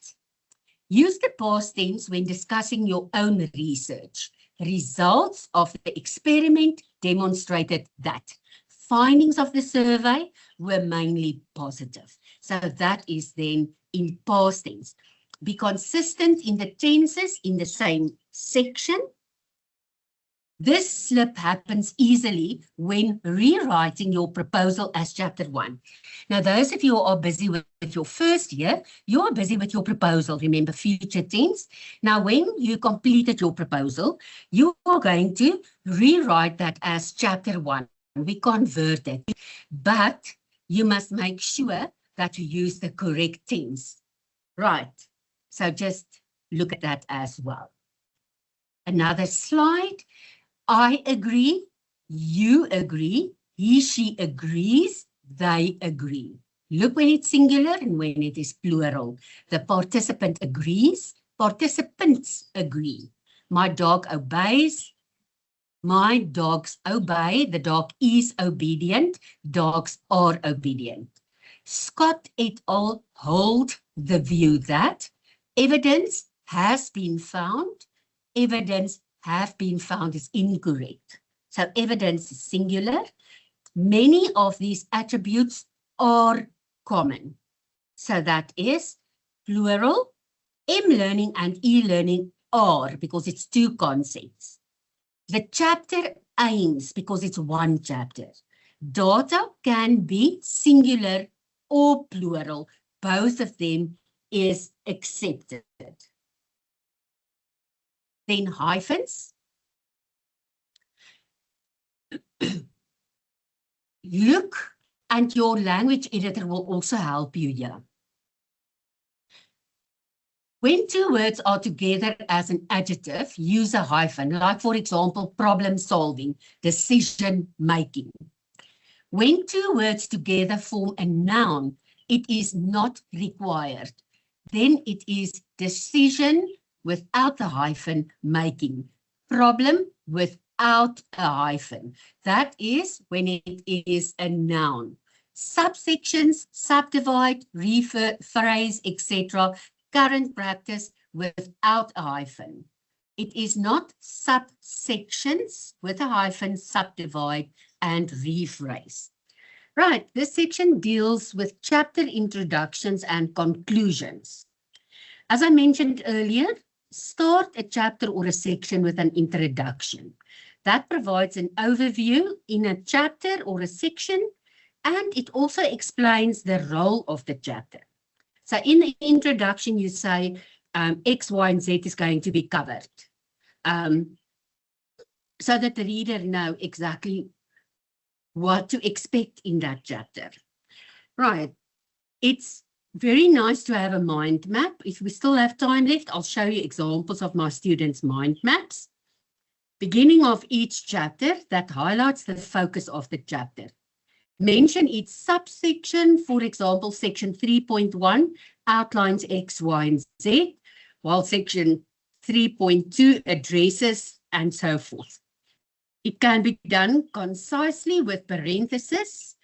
A: Use the past tense when discussing your own research. Results of the experiment demonstrated that. Findings of the survey were mainly positive. So that is then in past tense. Be consistent in the tenses in the same section. This slip happens easily when rewriting your proposal as chapter 1. Now, those of you who are busy with your first year, you're busy with your proposal. Remember, future tense. Now, when you completed your proposal, you are going to rewrite that as chapter 1. We convert it, but you must make sure that you use the correct tense. Right. So just look at that as well. Another slide. I agree, you agree, he, she agrees, they agree. Look when it's singular and when it is plural. The participant agrees, participants agree. My dog obeys, my dogs obey, the dog is obedient, dogs are obedient. Scott et al. Hold the view that evidence has been found, evidence have been found is incorrect. So evidence is singular. Many of these attributes are common. So that is plural. M-learning and e-learning are, because it's two concepts. The chapter aims, because it's one chapter. Data can be singular or plural. Both of them is accepted. Then hyphens. look, and your language editor will also help you here. When two words are together as an adjective, use a hyphen, like for example, problem solving, decision making. When two words together form a noun, it is not required. Then it is decision without the hyphen making, problem without a hyphen. That is when it is a noun. Subsections, subdivide, rephrase, etc. Current practice without a hyphen. It is not subsections with a hyphen, subdivide, and rephrase. Right, this section deals with chapter introductions and conclusions. As I mentioned earlier, start a chapter or a section with an introduction. That provides an overview in a chapter or a section, and it also explains the role of the chapter. So in the introduction, you say X, Y, and Z is going to be covered, so that the reader knows exactly what to expect in that chapter. Right. It's very nice to have a mind map. If we still have time left, I'll show you examples of my students' mind maps. Beginning of each chapter that highlights the focus of the chapter. Mention each subsection, for example, section 3.1 outlines X, Y, and Z, while section 3.2 addresses and so forth. It can be done concisely with parentheses.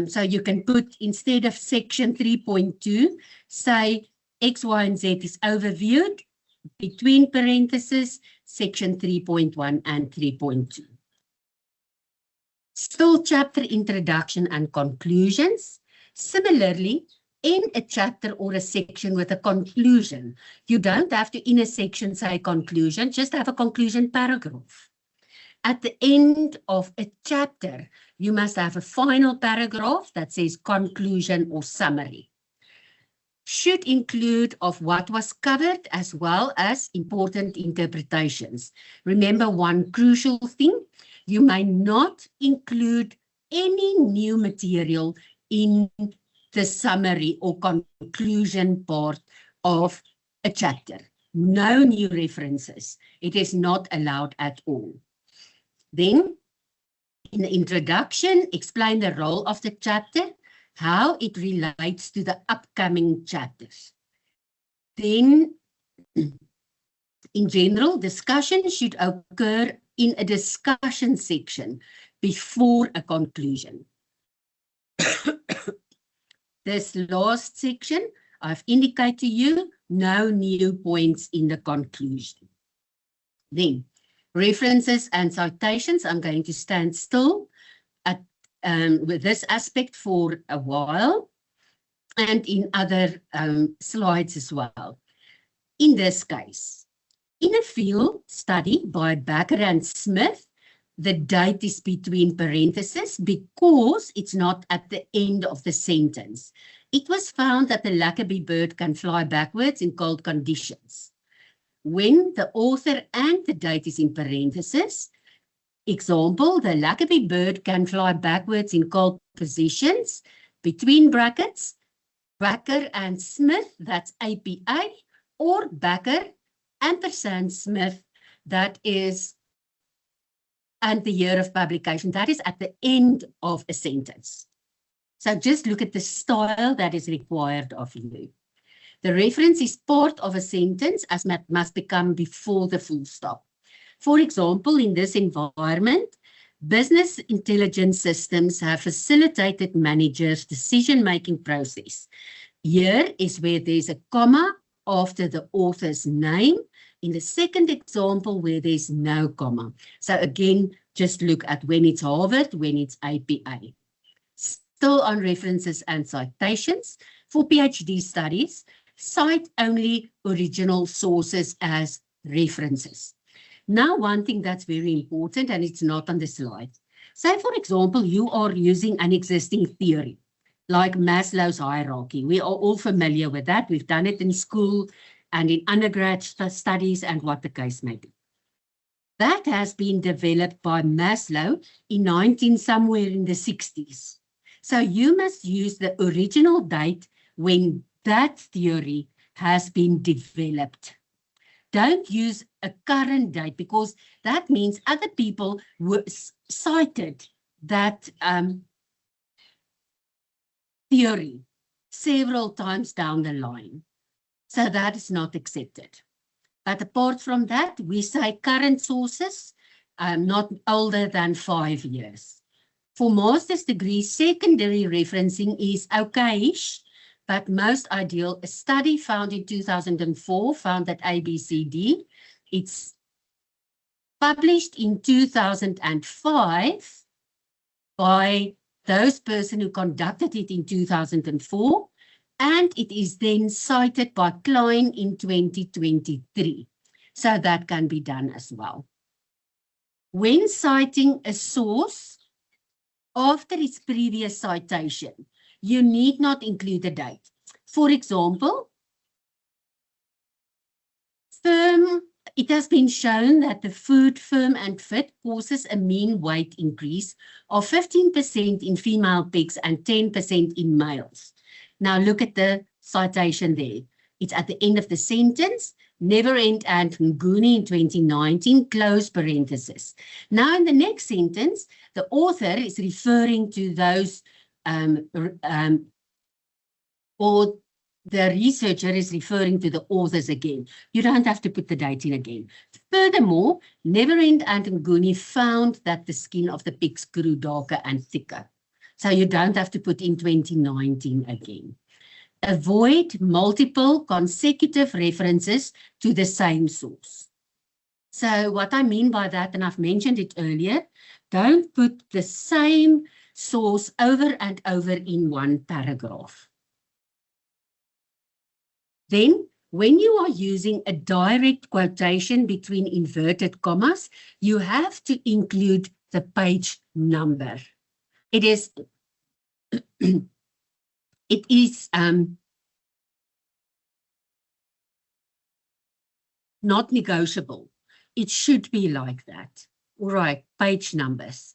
A: So you can put, instead of section 3.2, say X, Y, and Z is overviewed, between parentheses, section 3.1 and 3.2. Still chapter introduction and conclusions. Similarly, in a chapter or a section with a conclusion, you don't have to, in a section, say conclusion, just have a conclusion paragraph. At the end of a chapter, you must have a final paragraph that says conclusion or summary. Should include of what was covered as well as important interpretations. Remember one crucial thing, you may not include any new material in the summary or conclusion part of a chapter. No new references. It is not allowed at all. Then, in the introduction, explain the role of the chapter, how it relates to the upcoming chapters. Then, in general, discussion should occur in a discussion section before a conclusion. This last section, I've indicated to you, no new points in the conclusion. Then, references and citations, I'm going to stand still at, with this aspect for a while, and in other slides as well. In this case, in a field study by Bakker and Smith, the date is between parentheses because it's not at the end of the sentence. It was found that the Lackaby bird can fly backwards in cold conditions. When the author and the date is in parentheses, example, the Lackaby bird can fly backwards in cold positions, between brackets, Bakker and Smith, that's APA, or Bakker, ampersand Smith, that is, and the year of publication, that is at the end of a sentence. So just look at the style that is required of you. The reference is part of a sentence as must become before the full stop. For example, in this environment, business intelligence systems have facilitated managers' decision-making process. Here is where there's a comma after the author's name. In the second example, where there's no comma. So again, just look at when it's Harvard, when it's APA. Still on references and citations. For PhD studies, cite only original sources as references. Now, one thing that's very important, and it's not on the slide. Say, for example, you are using an existing theory, like Maslow's hierarchy. We are all familiar with that. We've done it in school and in undergrad studies and what the case may be. That has been developed by Maslow in somewhere in the 60s. So you must use the original date when that theory has been developed. Don't use a current date because that means other people were cited that theory several times down the line. So that is not accepted. But apart from that, we say current sources, not older than 5 years. For master's degree, secondary referencing is okay-ish, but most ideal. A study found in 2004 found that ABCD, it's published in 2005 by those person who conducted it in 2004, and it is then cited by Klein in 2023. So that can be done as well. When citing a source after its previous citation, you need not include a date. For example, it has been shown that the food Firm and Fit causes a mean weight increase of 15% in female pigs and 10% in males. Now look at the citation there. It's at the end of the sentence, Neverend and Nguni in 2019, close parenthesis. Now in the next sentence, the author is referring to those, or the researcher is referring to the authors again. You don't have to put the date in again. Furthermore, Neverend and Nguni found that the skin of the pigs grew darker and thicker. So you don't have to put in 2019 again. Avoid multiple consecutive references to the same source. So what I mean by that, and I've mentioned it earlier, don't put the same source over and over in one paragraph. Then, when you are using a direct quotation between inverted commas, you have to include the page number. It is not negotiable. It should be like that. All right, page numbers.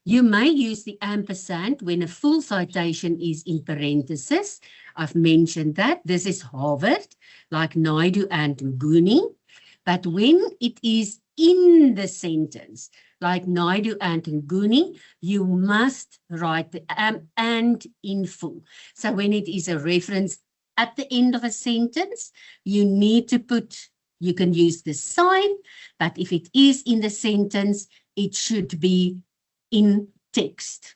A: You may use the ampersand when a full citation is in parentheses. I've mentioned that. This is Harvard, like Naidu and Nguni. But when it is in the sentence, like Naidu and Nguni, you must write the and in full. So when it is a reference at the end of a sentence, you need to put, you can use the sign, but if it is in the sentence, it should be in text.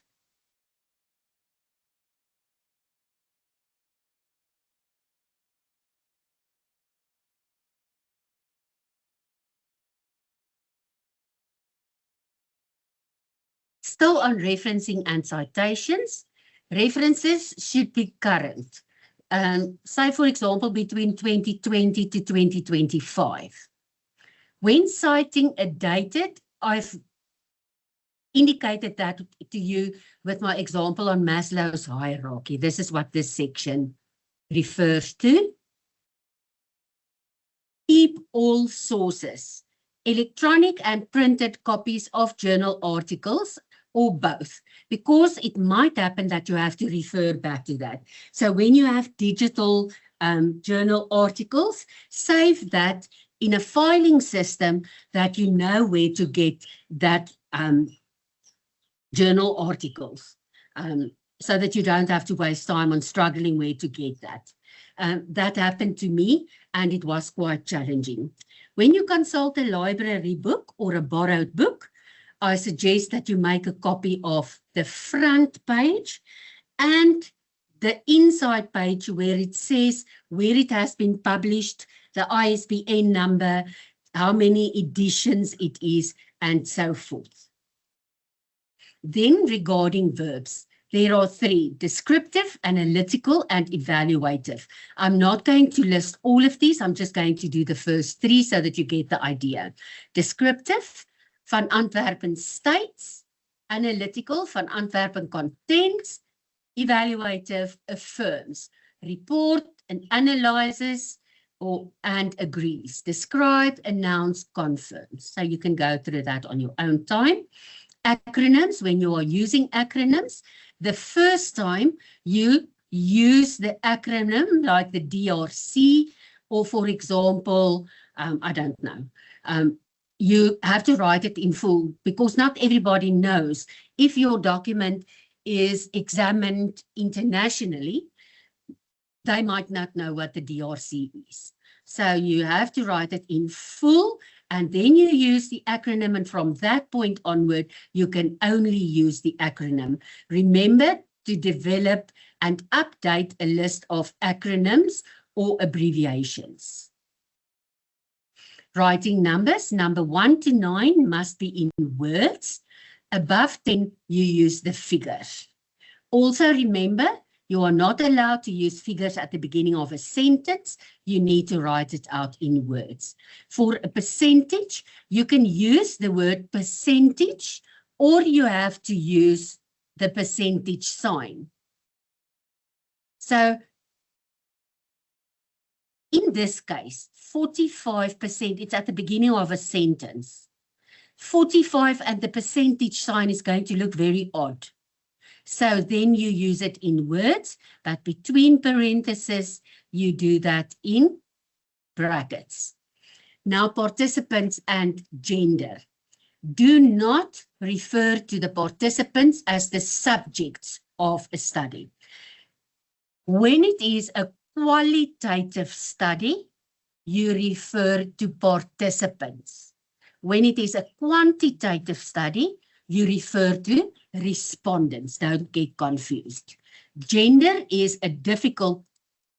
A: Still on referencing and citations, references should be current. Say, for example, between 2020 to 2025. When citing a dated, I've indicated that to you with my example on Maslow's hierarchy. This is what this section refers to. Keep all sources, electronic and printed copies of journal articles, or both, because it might happen that you have to refer back to that. So when you have digital journal articles, save that in a filing system that you know where to get that journal articles, so that you don't have to waste time on struggling where to get that. That happened to me, and it was quite challenging. When you consult a library book or a borrowed book, I suggest that you make a copy of the front page and the inside page where it says where it has been published, the ISBN number, how many editions it is, and so forth. Then regarding verbs, there are 3: descriptive, analytical, and evaluative. I'm not going to list all of these. I'm just going to do the first 3 so that you get the idea. Descriptive, Van Antwerpen states. Analytical, Van Antwerpen contents. Evaluative, affirms. Report and analyzes and agrees. Describe, announce, confirms. So you can go through that on your own time. Acronyms, when you are using acronyms, the first time you use the acronym like the DRC, or for example, I don't know, you have to write it in full, because not everybody knows. If your document is examined internationally, they might not know what the DRC is. So you have to write it in full, and then you use the acronym, and from that point onward, you can only use the acronym. Remember to develop and update a list of acronyms or abbreviations. Writing numbers, number 1 to 9 must be in words. Above 10, you use the figures. Also remember, you are not allowed to use figures at the beginning of a sentence. You need to write it out in words. For a percentage, you can use the word percentage, or you have to use the percentage sign. So in this case, 45%, it's at the beginning of a sentence. 45 and the percentage sign is going to look very odd. So then you use it in words, but between parentheses, you do that in brackets. Now, participants and gender. Do not refer to the participants as the subjects of a study. When it is a qualitative study, you refer to participants. When it is a quantitative study, you refer to respondents. Don't get confused. Gender is a difficult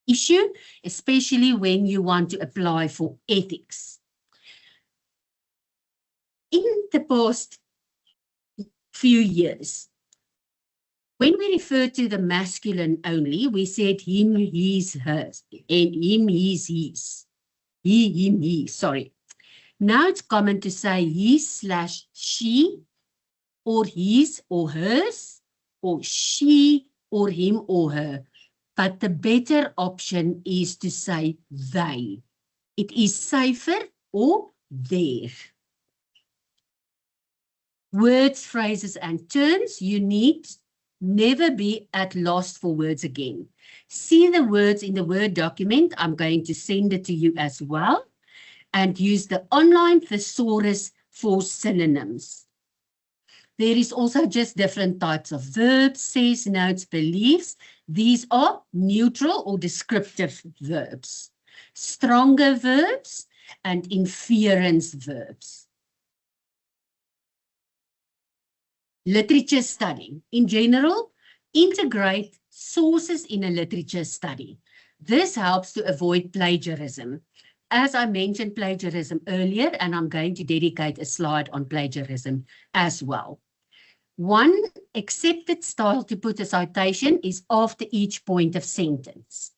A: issue, especially when you want to apply for ethics. In the past few years, when we refer to the masculine only, we said him, his, hers, and him, his, his. He, him, he, sorry. Now it's common to say he/she, or his or hers, or she or him or her. But the better option is to say they. It is safer, or their. Words, phrases, and terms, you need never be at loss for words again. See the words in the Word document. I'm going to send it to you as well. And use the online thesaurus for synonyms. There is also just different types of verbs, says, notes, beliefs. These are neutral or descriptive verbs, stronger verbs, and inference verbs. Literature study. In general, integrate sources in a literature study. This helps to avoid plagiarism. As I mentioned plagiarism earlier, and I'm going to dedicate a slide on plagiarism as well. One accepted style to put a citation is after each point of sentence.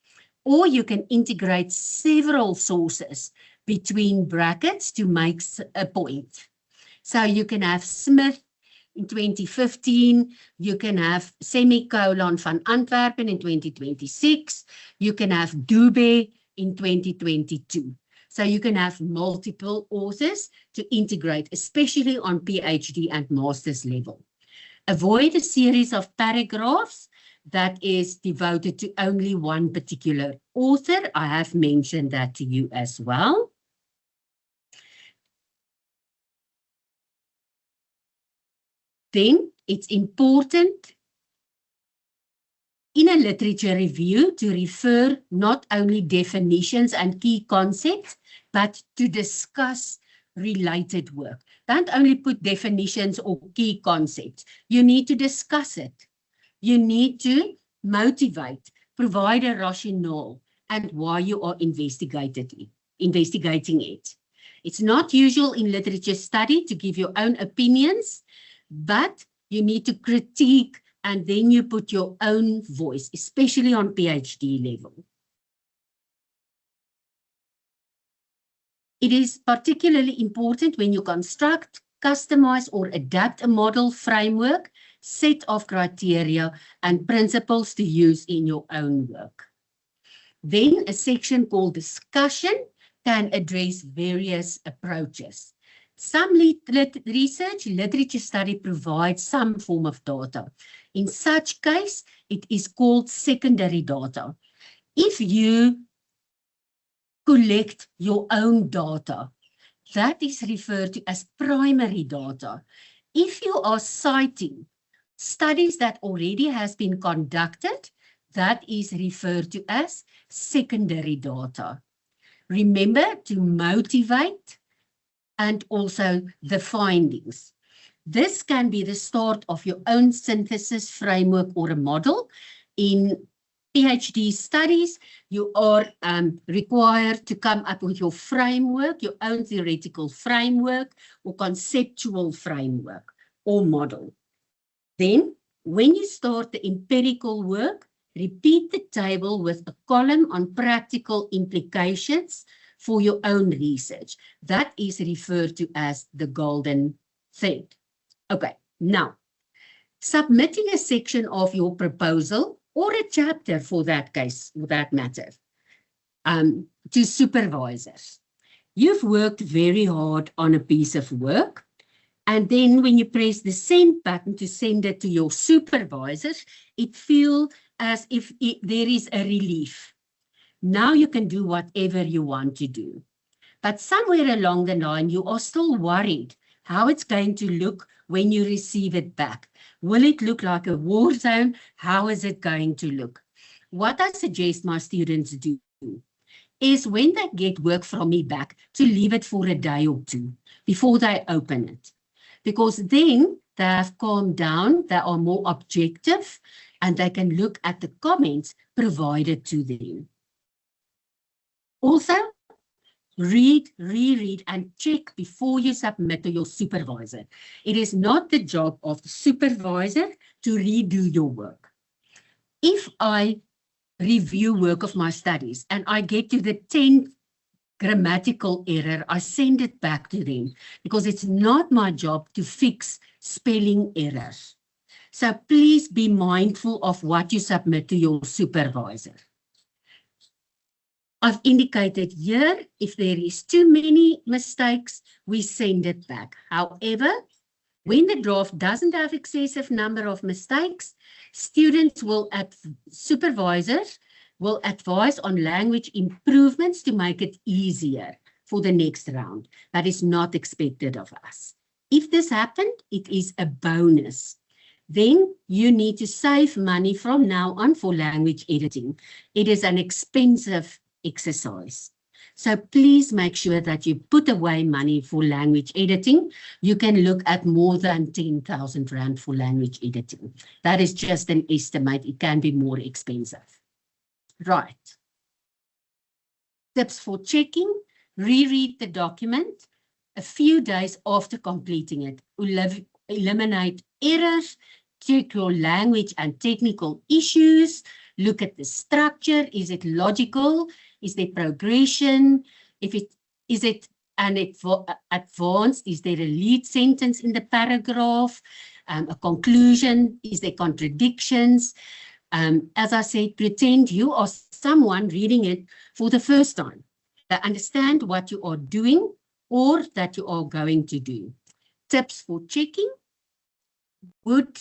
A: Or you can integrate several sources between brackets to make a point. So you can have Smith in 2015, you can have semicolon van Antwerpen in 2026, you can have Dube in 2022. So you can have multiple authors to integrate, especially on PhD and master's level. Avoid a series of paragraphs that is devoted to only one particular author. I have mentioned that to you as well. Then it's important in a literature review to refer not only definitions and key concepts, but to discuss related work. Don't only put definitions or key concepts. You need to discuss it. You need to motivate, provide a rationale, and why you are investigating it. It's not usual in literature study to give your own opinions, but you need to critique, and then you put your own voice, especially on PhD level. It is particularly important when you construct, customize, or adapt a model, framework, set of criteria, and principles to use in your own work. Then a section called discussion can address various approaches. Some research, literature study provides some form of data. In such case, it is called secondary data. If you collect your own data, that is referred to as primary data. If you are citing studies that already has been conducted, that is referred to as secondary data. Remember to motivate and also the findings. This can be the start of your own synthesis framework or a model. In PhD studies, you are required to come up with your framework, your own theoretical framework or conceptual framework or model. Then, when you start the empirical work, repeat the table with a column on practical implications for your own research. That is referred to as the golden thread. Okay, now, submitting a section of your proposal or a chapter for that case, for that matter, to supervisors. You've worked very hard on a piece of work, and then when you press the send button to send it to your supervisors, it feels as if there is a relief. Now you can do whatever you want to do. But somewhere along the line, you are still worried how it's going to look when you receive it back. Will it look like a war zone? How is it going to look? What I suggest my students do is when they get work from me back, to leave it for a day or two before they open it. Because then they have calmed down, they are more objective, and they can look at the comments provided to them. Also, read, reread, and check before you submit to your supervisor. It is not the job of the supervisor to redo your work. If I review work of my studies and I get to the 10th grammatical error, I send it back to them because it's not my job to fix spelling errors. So please be mindful of what you submit to your supervisor. I've indicated here, if there is too many mistakes, we send it back. However, when the draft doesn't have excessive number of mistakes, students will, supervisors will advise on language improvements to make it easier for the next round. That is not expected of us. If this happened, it is a bonus. Then you need to save money from now on for language editing. It is an expensive exercise. So please make sure that you put away money for language editing. You can look at more than 10,000 Rand for language editing. That is just an estimate. It can be more expensive. Right. Tips for checking. Reread the document a few days after completing it. Eliminate errors. Check your language and technical issues. Look at the structure. Is it logical? Is there progression? Is it advanced? Is there a lead sentence in the paragraph? A conclusion? Is there contradictions? As I said, pretend you are someone reading it for the first time. Understand what you are doing or that you are going to do. Tips for checking. Would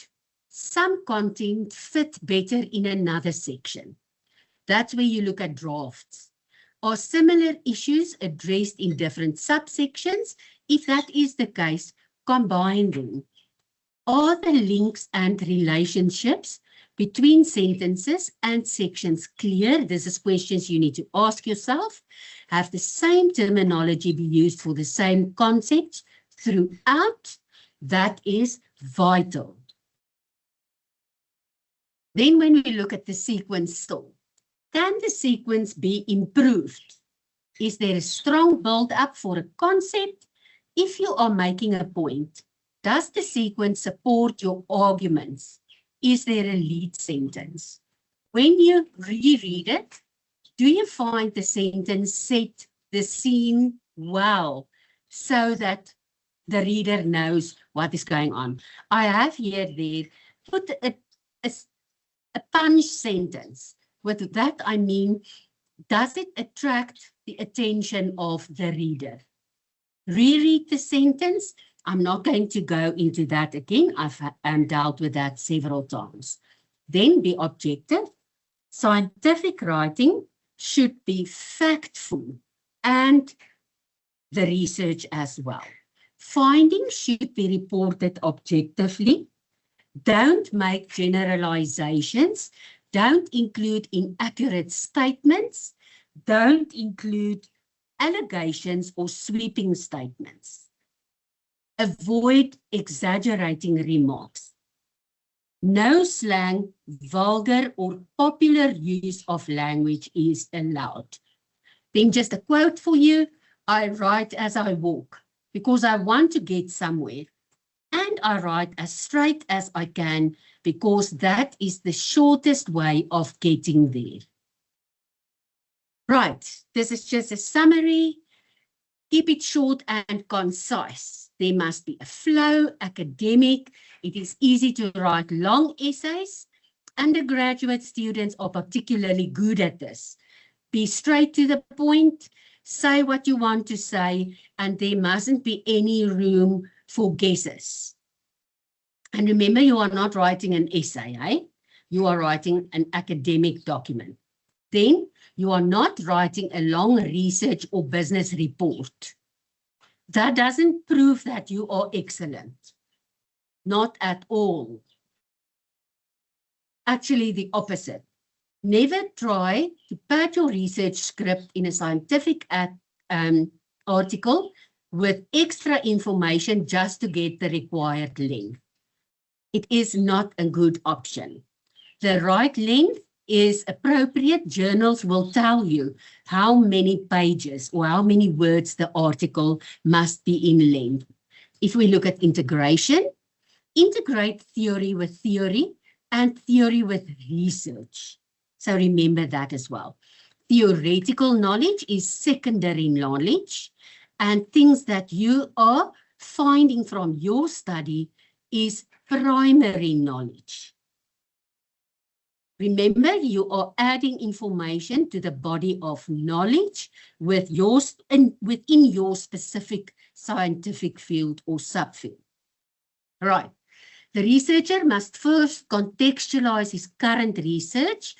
A: some content fit better in another section? That's where you look at drafts. Are similar issues addressed in different subsections? If that is the case, combine them. Are the links and relationships between sentences and sections clear? This is questions you need to ask yourself. Have the same terminology be used for the same concepts throughout? That is vital. Then when we look at the sequence still, can the sequence be improved? Is there a strong build-up for a concept? If you are making a point, does the sequence support your arguments? Is there a lead sentence? When you reread it, do you find the sentence set the scene well so that the reader knows what is going on? I have here there put a punch sentence. With that, I mean Does it attract the attention of the reader? Reread the sentence. I'm not going to go into that again. I've dealt with that several times. Then be objective. Scientific writing should be factful and the research as well. Findings should be reported objectively. Don't make generalizations. Don't include inaccurate statements. Don't include allegations or sweeping statements. Avoid exaggerating remarks. No slang, vulgar, or popular use of language is allowed. Then just a quote for you. I write as I walk because I want to get somewhere. And I write as straight as I can because that is the shortest way of getting there. Right, this is just a summary. Keep it short and concise. There must be a flow, academic. It is easy to write long essays. Undergraduate students are particularly good at this. Be straight to the point, say what you want to say, and there mustn't be any room for guesses. And remember, you are not writing an essay, eh? You are writing an academic document. Then you are not writing a long research or business report. That doesn't prove that you are excellent. Not at all. Actually, the opposite. Never try to pad your research script in a scientific article with extra information just to get the required length. It is not a good option. The right length is appropriate. Journals will tell you how many pages or how many words the article must be in length. If we look at integration, integrate theory with theory and theory with research. So remember that as well. Theoretical knowledge is secondary knowledge, and things that you are finding from your study is primary knowledge. Remember, you are adding information to the body of knowledge with within your specific scientific field or subfield. Right. The researcher must first contextualize his current research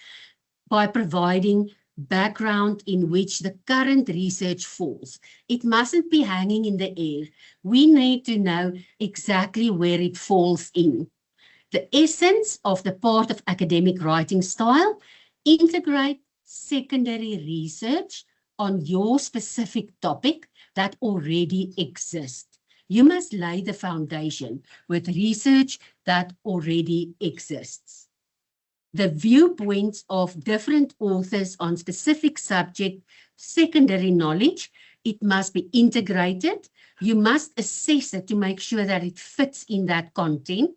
A: by providing background in which the current research falls. It mustn't be hanging in the air. We need to know exactly where it falls in. The essence of the part of academic writing style, integrate secondary research on your specific topic that already exists. You must lay the foundation with research that already exists. The viewpoints of different authors on specific subject, secondary knowledge, it must be integrated. You must assess it to make sure that it fits in that content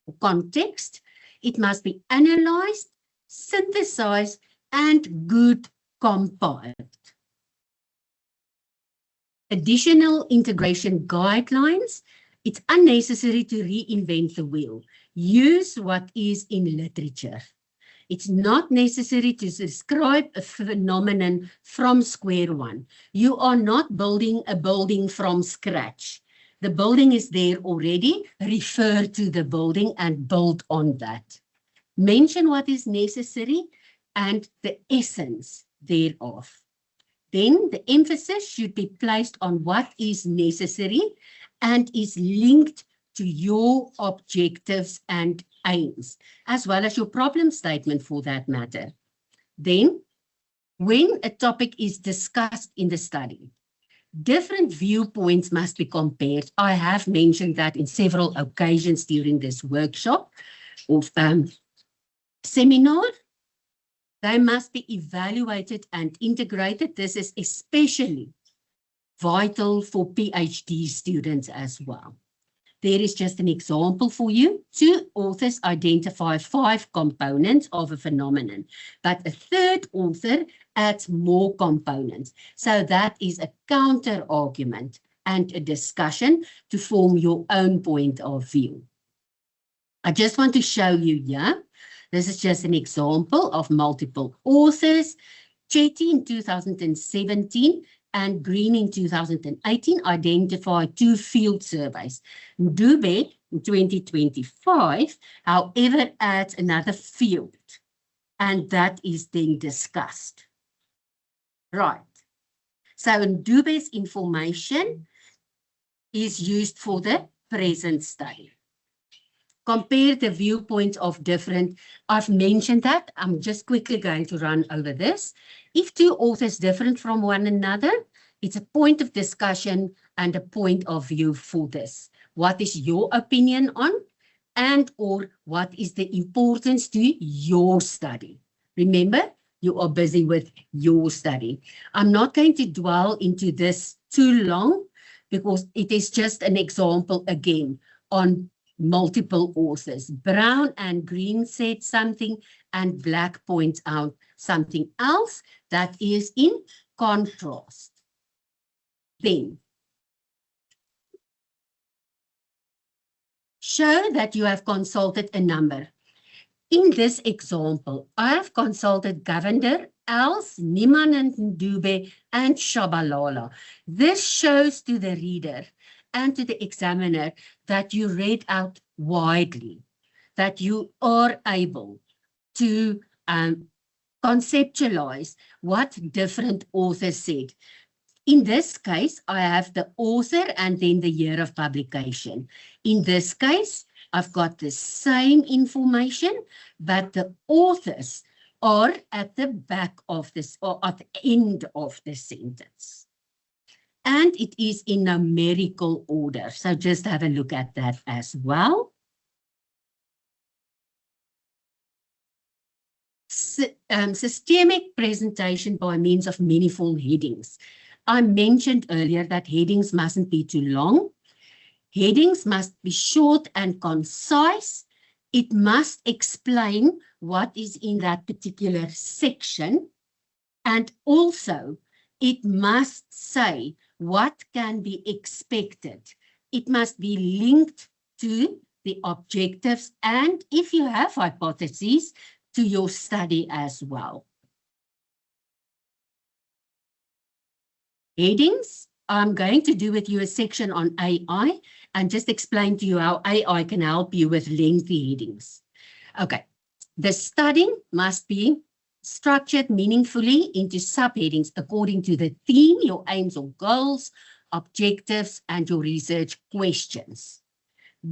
A: or context. It must be analyzed, synthesized, and good compiled. Additional integration guidelines. It's unnecessary to reinvent the wheel. Use what is in literature. It's not necessary to describe a phenomenon from square one. You are not building a building from scratch. The building is there already. Refer to the building and build on that. Mention what is necessary and the essence thereof. Then the emphasis should be placed on what is necessary and is linked to your objectives and aims, as well as your problem statement for that matter. Then, when a topic is discussed in the study, different viewpoints must be compared. I have mentioned that in several occasions during this workshop or seminar. They must be evaluated and integrated. This is especially vital for PhD students as well. There is just an example for you. 2 authors identify 5 components of a phenomenon, but a third author adds more components. So that is a counter argument and a discussion to form your own point of view. I just want to show you here. This is just an example of multiple authors. Chetty in 2017 and Green in 2018 identified 2 field surveys. Dube in 2025, however, adds another field, and that is then discussed. Right. So Ndube's information is used for the present study. Compare the viewpoints of different, I've mentioned that, I'm just quickly going to run over this. If 2 authors different from one another, it's a point of discussion and a point of view for this. What is your opinion on, and or what is the importance to your study? Remember, you are busy with your study. I'm not going to dwell into this too long because it is just an example again on multiple authors. Brown and Green said something and Black points out something else that is in contrast. Then, show that you have consulted a number. In this example, I have consulted Govender, Els, Niman and Ndube, and Shabalala. This shows to the reader and to the examiner that you read out widely, that you are able to conceptualize what different authors said. In this case, I have the author and then the year of publication. In this case, I've got the same information, but the authors are at the back of this or at the end of the sentence. And it is in numerical order. So just have a look at that as well. Systemic presentation by means of meaningful headings. I mentioned earlier that headings mustn't be too long. Headings must be short and concise. It must explain what is in that particular section. And also, it must say what can be expected. It must be linked to the objectives and, if you have hypotheses, to your study as well. Headings, I'm going to do with you a section on AI and just explain to you how AI can help you with lengthy headings. Okay, the study must be structured meaningfully into subheadings according to the theme, your aims or goals, objectives, and your research questions.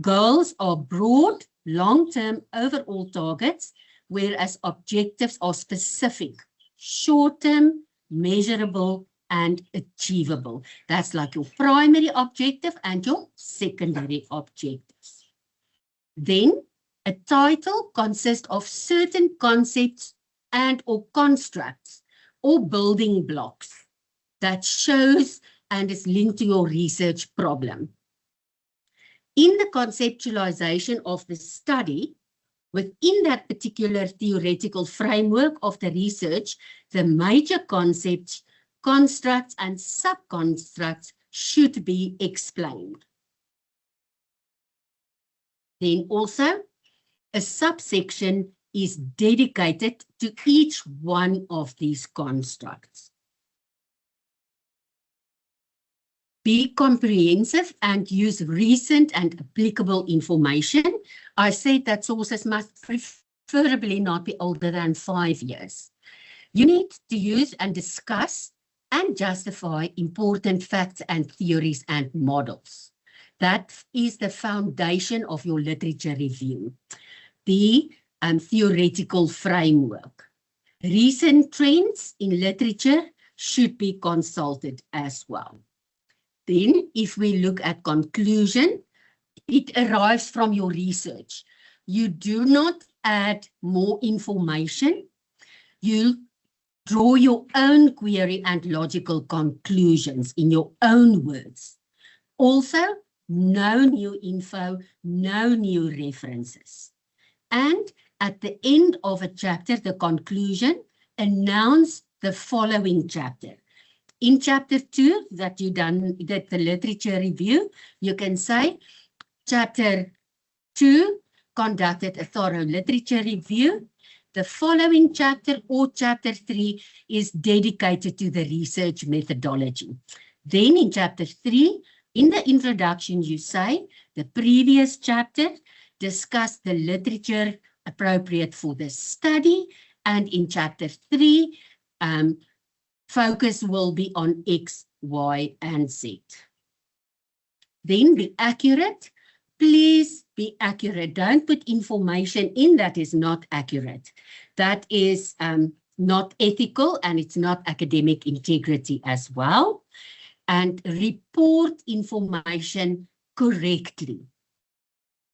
A: Goals are broad, long-term overall targets, whereas objectives are specific, short-term, measurable, and achievable. That's like your primary objective and your secondary objectives. Then, a title consists of certain concepts and or constructs or building blocks that shows and is linked to your research problem. In the conceptualization of the study, within that particular theoretical framework of the research, the major concepts, constructs, and subconstructs should be explained. Then also, a subsection is dedicated to each one of these constructs. Be comprehensive and use recent and applicable information. I said that sources must preferably not be older than 5 years. You need to use and discuss and justify important facts and theories and models. That is the foundation of your literature review. The theoretical framework. Recent trends in literature should be consulted as well. Then, if we look at conclusion, it arrives from your research. You do not add more information. You draw your own query and logical conclusions in your own words. Also, no new info, no new references. And at the end of a chapter, the conclusion, announce the following chapter. In chapter 2 that you done, that the literature review, you can say, chapter 2 conducted a thorough literature review. The following chapter or chapter 3 is dedicated to the research methodology. Then in chapter 3, in the introduction, you say the previous chapter discussed the literature appropriate for the study. And in chapter 3, focus will be on X, Y, and Z. Then be accurate. Please be accurate. Don't put information in that is not accurate. That is not ethical, and it's not academic integrity as well. And report information correctly.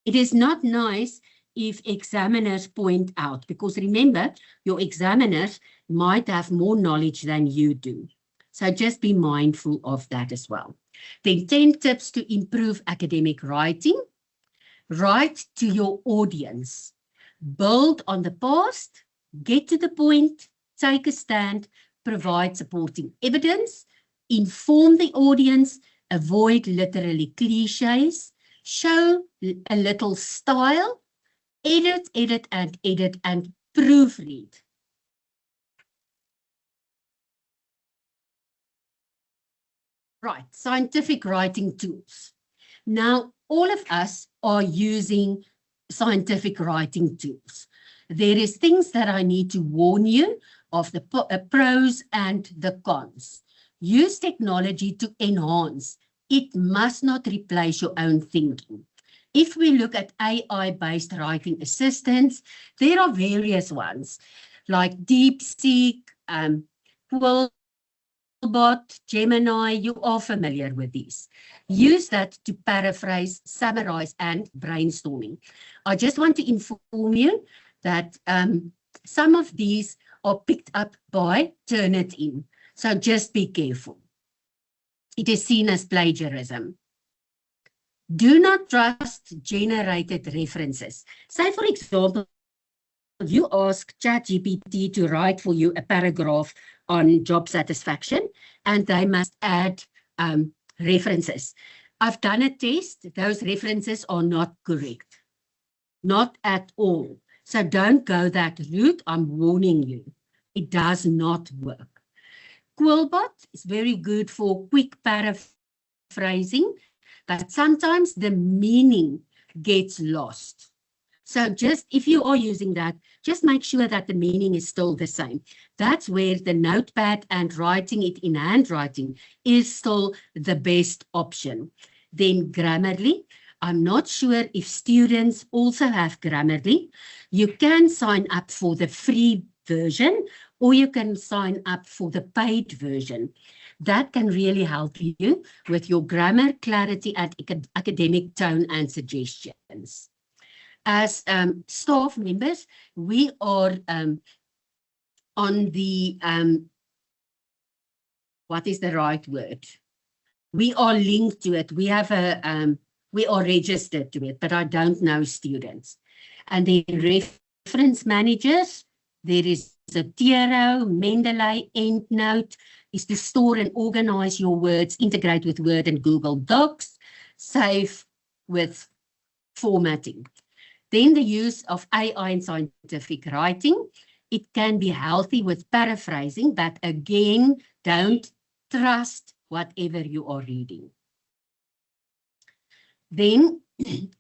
A: It is not nice if examiners point out, because remember, your examiners might have more knowledge than you do. So just be mindful of that as well. Then 10 tips to improve academic writing. Write to your audience. Build on the past, get to the point, take a stand, provide supporting evidence, inform the audience, avoid literally cliches, show a little style, edit, and proofread. Right, scientific writing tools. Now, all of us are using scientific writing tools. There is things that I need to warn you of, the pros and the cons. Use technology to enhance. It must not replace your own thinking. If we look at AI-based writing assistants, there are various ones like DeepSeek, Quillbot, Gemini. You are familiar with these. Use that to paraphrase, summarize, and brainstorming. I just want to inform you that some of these are picked up by Turnitin. So just be careful. It is seen as plagiarism. Do not trust generated references. Say, for example, you ask ChatGPT to write for you a paragraph on job satisfaction, and they must add references. I've done a test. Those references are not correct. Not at all. So don't go that route. I'm warning you. It does not work. Quillbot is very good for quick paraphrasing, but sometimes the meaning gets lost. So just if you are using that, just make sure that the meaning is still the same. That's where the notepad and writing it in handwriting is still the best option. Then Grammarly. I'm not sure if students also have Grammarly. You can sign up for the free version, or you can sign up for the paid version. That can really help you with your grammar, clarity, and academic tone and suggestions. As staff members, we are on the, what is the right word? We are linked to it. We have a, we are registered to it, but I don't know students. And then reference managers, there is Zotero, Mendeley, EndNote, is to store and organize your words, integrate with Word and Google Docs, save with formatting. Then the use of AI in scientific writing. It can be healthy with paraphrasing, but again, don't trust whatever you are reading. Then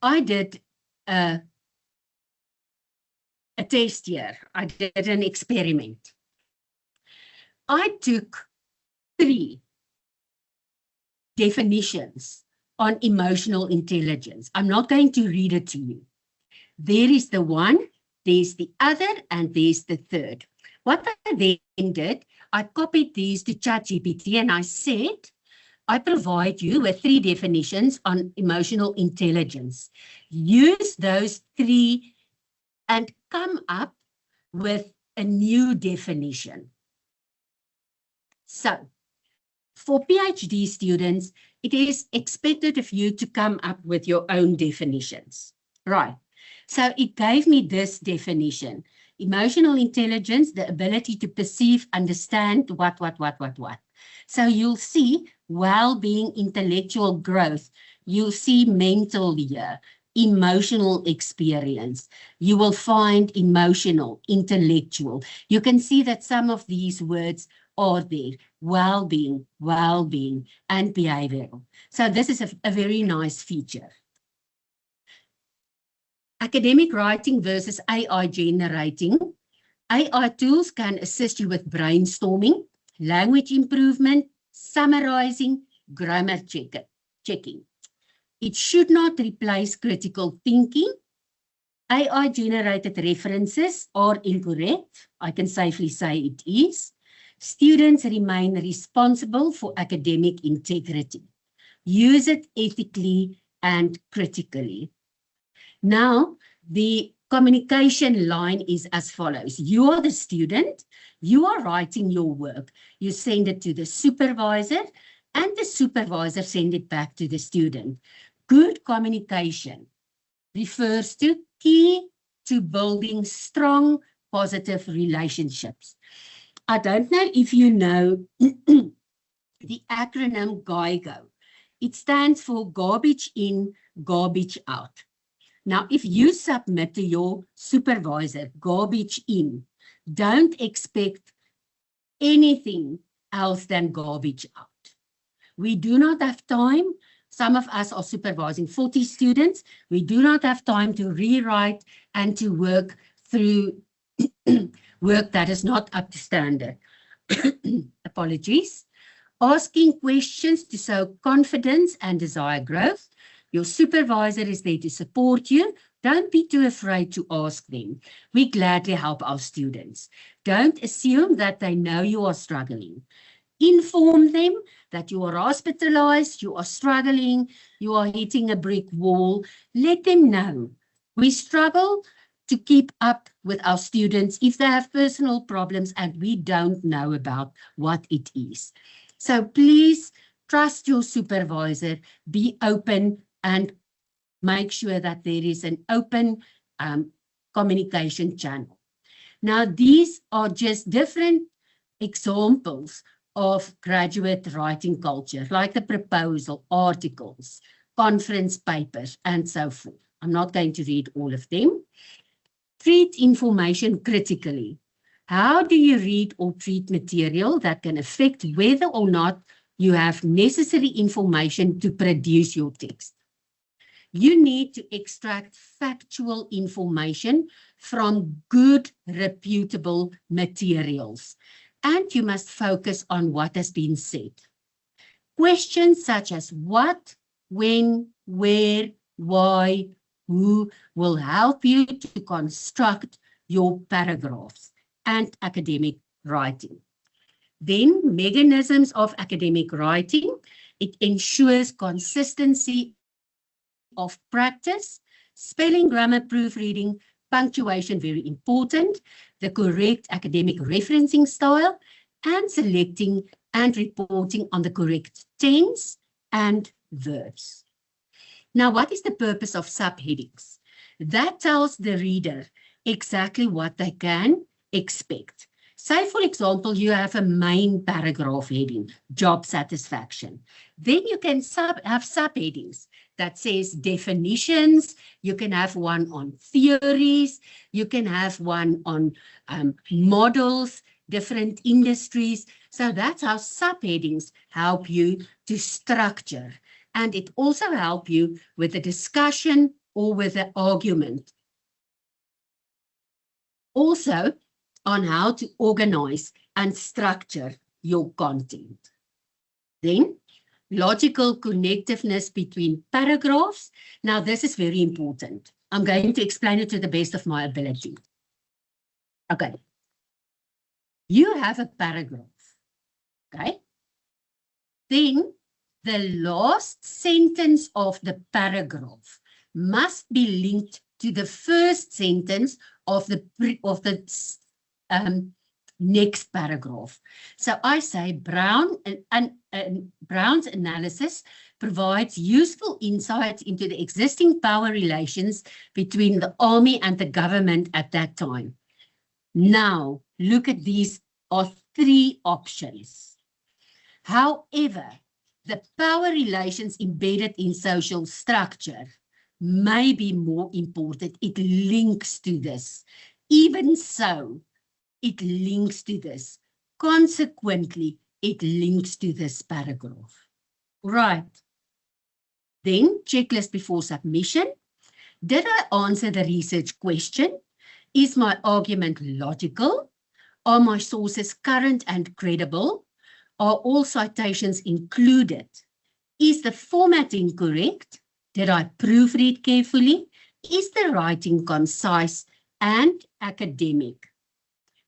A: I did a test here. I did an experiment. I took 3 definitions on emotional intelligence. I'm not going to read it to you. There is the one, there's the other, and there's the third. What I then did, I copied these to ChatGPT and I said, I provide you with 3 definitions on emotional intelligence. Use those 3 and come up with a new definition. So, for PhD students, it is expected of you to come up with your own definitions. Right. So it gave me this definition. Emotional intelligence, the ability to perceive, understand what. So you'll see well-being, intellectual growth. You'll see mental here. emotional experience. You will find emotional, intellectual. You can see that some of these words are there. Well-being, and behavioral. So this is a very nice feature. Academic writing versus AI generating. AI tools can assist you with brainstorming, language improvement, summarizing, grammar checking. It should not replace critical thinking. AI-generated references are incorrect. I can safely say it is. Students remain responsible for academic integrity. Use it ethically and critically. Now, the communication line is as follows. You are the student. You are writing your work. You send it to the supervisor, and the supervisor sends it back to the student. Good communication refers to key to building strong, positive relationships. I don't know if you know the acronym GIGO. It stands for garbage in, garbage out. Now, if you submit to your supervisor garbage in, don't expect anything else than garbage out. We do not have time. Some of us are supervising 40 students. We do not have time to rewrite and to work through work that is not up to standard. Apologies. Asking questions to show confidence and desire growth. Your supervisor is there to support you. Don't be too afraid to ask them. We gladly help our students. Don't assume that they know you are struggling. Inform them that you are hospitalized, you are struggling, you are hitting a brick wall. Let them know. We struggle to keep up with our students if they have personal problems and we don't know about what it is. So please trust your supervisor, be open and make sure that there is an open communication channel. Now, these are just different examples of graduate writing culture, like the proposal, articles, conference papers, and so forth. I'm not going to read all of them. Treat information critically. How do you read or treat material that can affect whether or not you have necessary information to produce your text? You need to extract factual information from good, reputable materials. And you must focus on what has been said. Questions such as what, when, where, why, who will help you to construct your paragraphs and academic writing. Then, mechanisms of academic writing. It ensures consistency of practice, spelling, grammar, proofreading, punctuation, very important, the correct academic referencing style, and selecting and reporting on the correct tense and verbs. Now, what is the purpose of subheadings? That tells the reader exactly what they can expect. Say, for example, you have a main paragraph heading, job satisfaction. Then you can have subheadings that says definitions. You can have one on theories. You can have one on models, different industries. So that's how subheadings help you to structure. And it also helps you with a discussion or with an argument. Also, on how to organize and structure your content. Then, logical connectiveness between paragraphs. Now, this is very important. I'm going to explain it to the best of my ability. Okay. You have a paragraph, okay? Then, the last sentence of the paragraph must be linked to the first sentence of the next paragraph. So I say Brown's analysis provides useful insights into the existing power relations between the army and the government at that time. Now, look at these are three options. However, the power relations embedded in social structure may be more important. It links to this. Even so, it links to this. Consequently, it links to this paragraph. Right. Then, checklist before submission. Did I answer the research question? Is my argument logical? Are my sources current and credible? Are all citations included? Is the formatting correct? Did I proofread carefully? Is the writing concise and academic?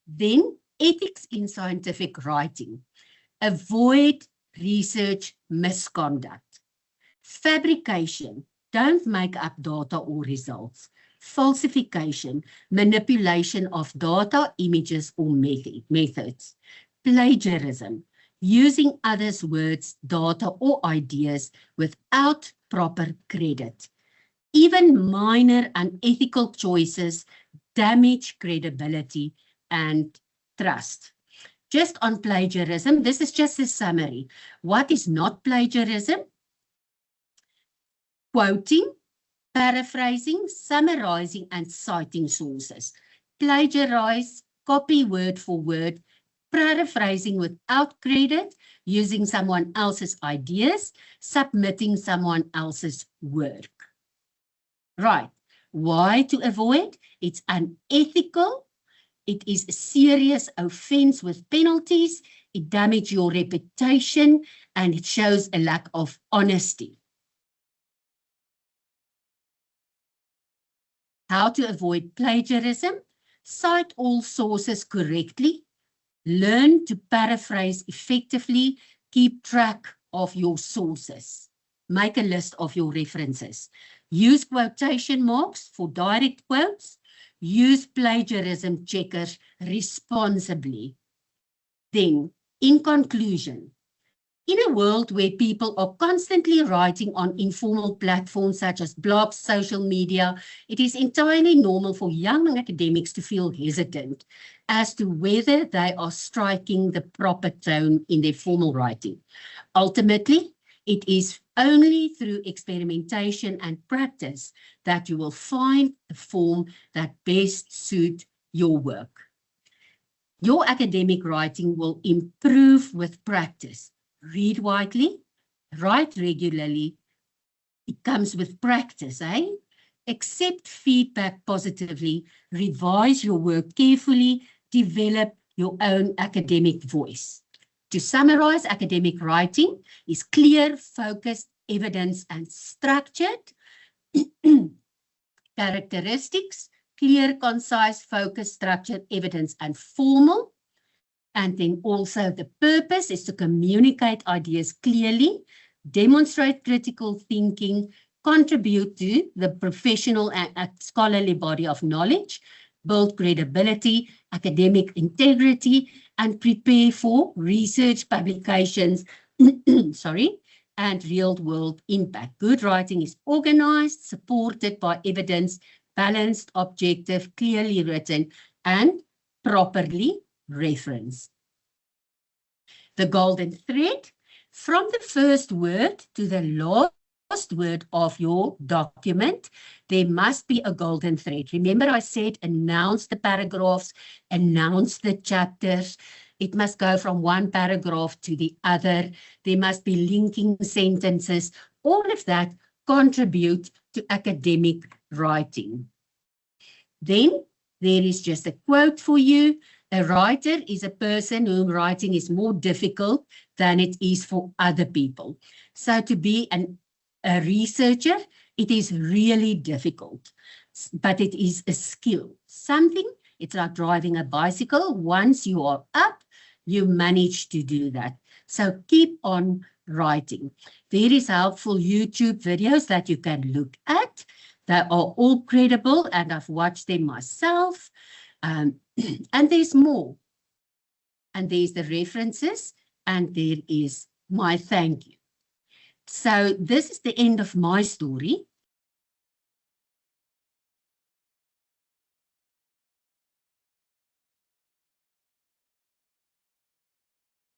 A: Then, ethics in scientific writing. Avoid research misconduct. Fabrication. Don't make up data or results. Falsification, manipulation of data, images, or methods. Plagiarism, using others' words, data, or ideas without proper credit. Even minor unethical choices damage credibility and trust. Just on plagiarism, this is just a summary. What is not plagiarism? Quoting, paraphrasing, summarizing, and citing sources. Plagiarize, copy word for word, paraphrasing without credit, using someone else's ideas, submitting someone else's work. Right. Why to avoid? It's unethical. It is a serious offense with penalties. It damages your reputation and it shows a lack of honesty. How to avoid plagiarism? Cite all sources correctly. Learn to paraphrase effectively. Keep track of your sources. Make a list of your references. Use quotation marks for direct quotes. Use plagiarism checkers responsibly. Then, in conclusion, in a world where people are constantly writing on informal platforms such as blogs, social media, it is entirely normal for young academics to feel hesitant as to whether they are striking the proper tone in their formal writing. Ultimately, it is only through experimentation and practice that you will find the form that best suits your work. Your academic writing will improve with practice. Read widely, write regularly. It comes with practice, eh? Accept feedback positively, revise your work carefully, develop your own academic voice. To summarize, academic writing is clear, focused, evidence, and structured. Characteristics, clear, concise, focused, structured, evidence, and formal. And then also the purpose is to communicate ideas clearly, demonstrate critical thinking, contribute to the professional and scholarly body of knowledge, build credibility, academic integrity, and prepare for research publications, and real-world impact. Good writing is organized, supported by evidence, balanced, objective, clearly written, and properly referenced. The golden thread, from the first word to the last word of your document, there must be a golden thread. Remember I said announce the paragraphs, announce the chapters. It must go from one paragraph to the other. There must be linking sentences. All of that contribute to academic writing. Then there is just a quote for you. A writer is a person whom writing is more difficult than it is for other people. So to be a researcher, it is really difficult, but it is a skill. Something, it's like driving a bicycle. Once you are up, you manage to do that. So keep on writing. There is helpful YouTube videos that you can look at. They are all credible and I've watched them myself. And there's more. And there's the references and there is my thank you. So this is the end of my story.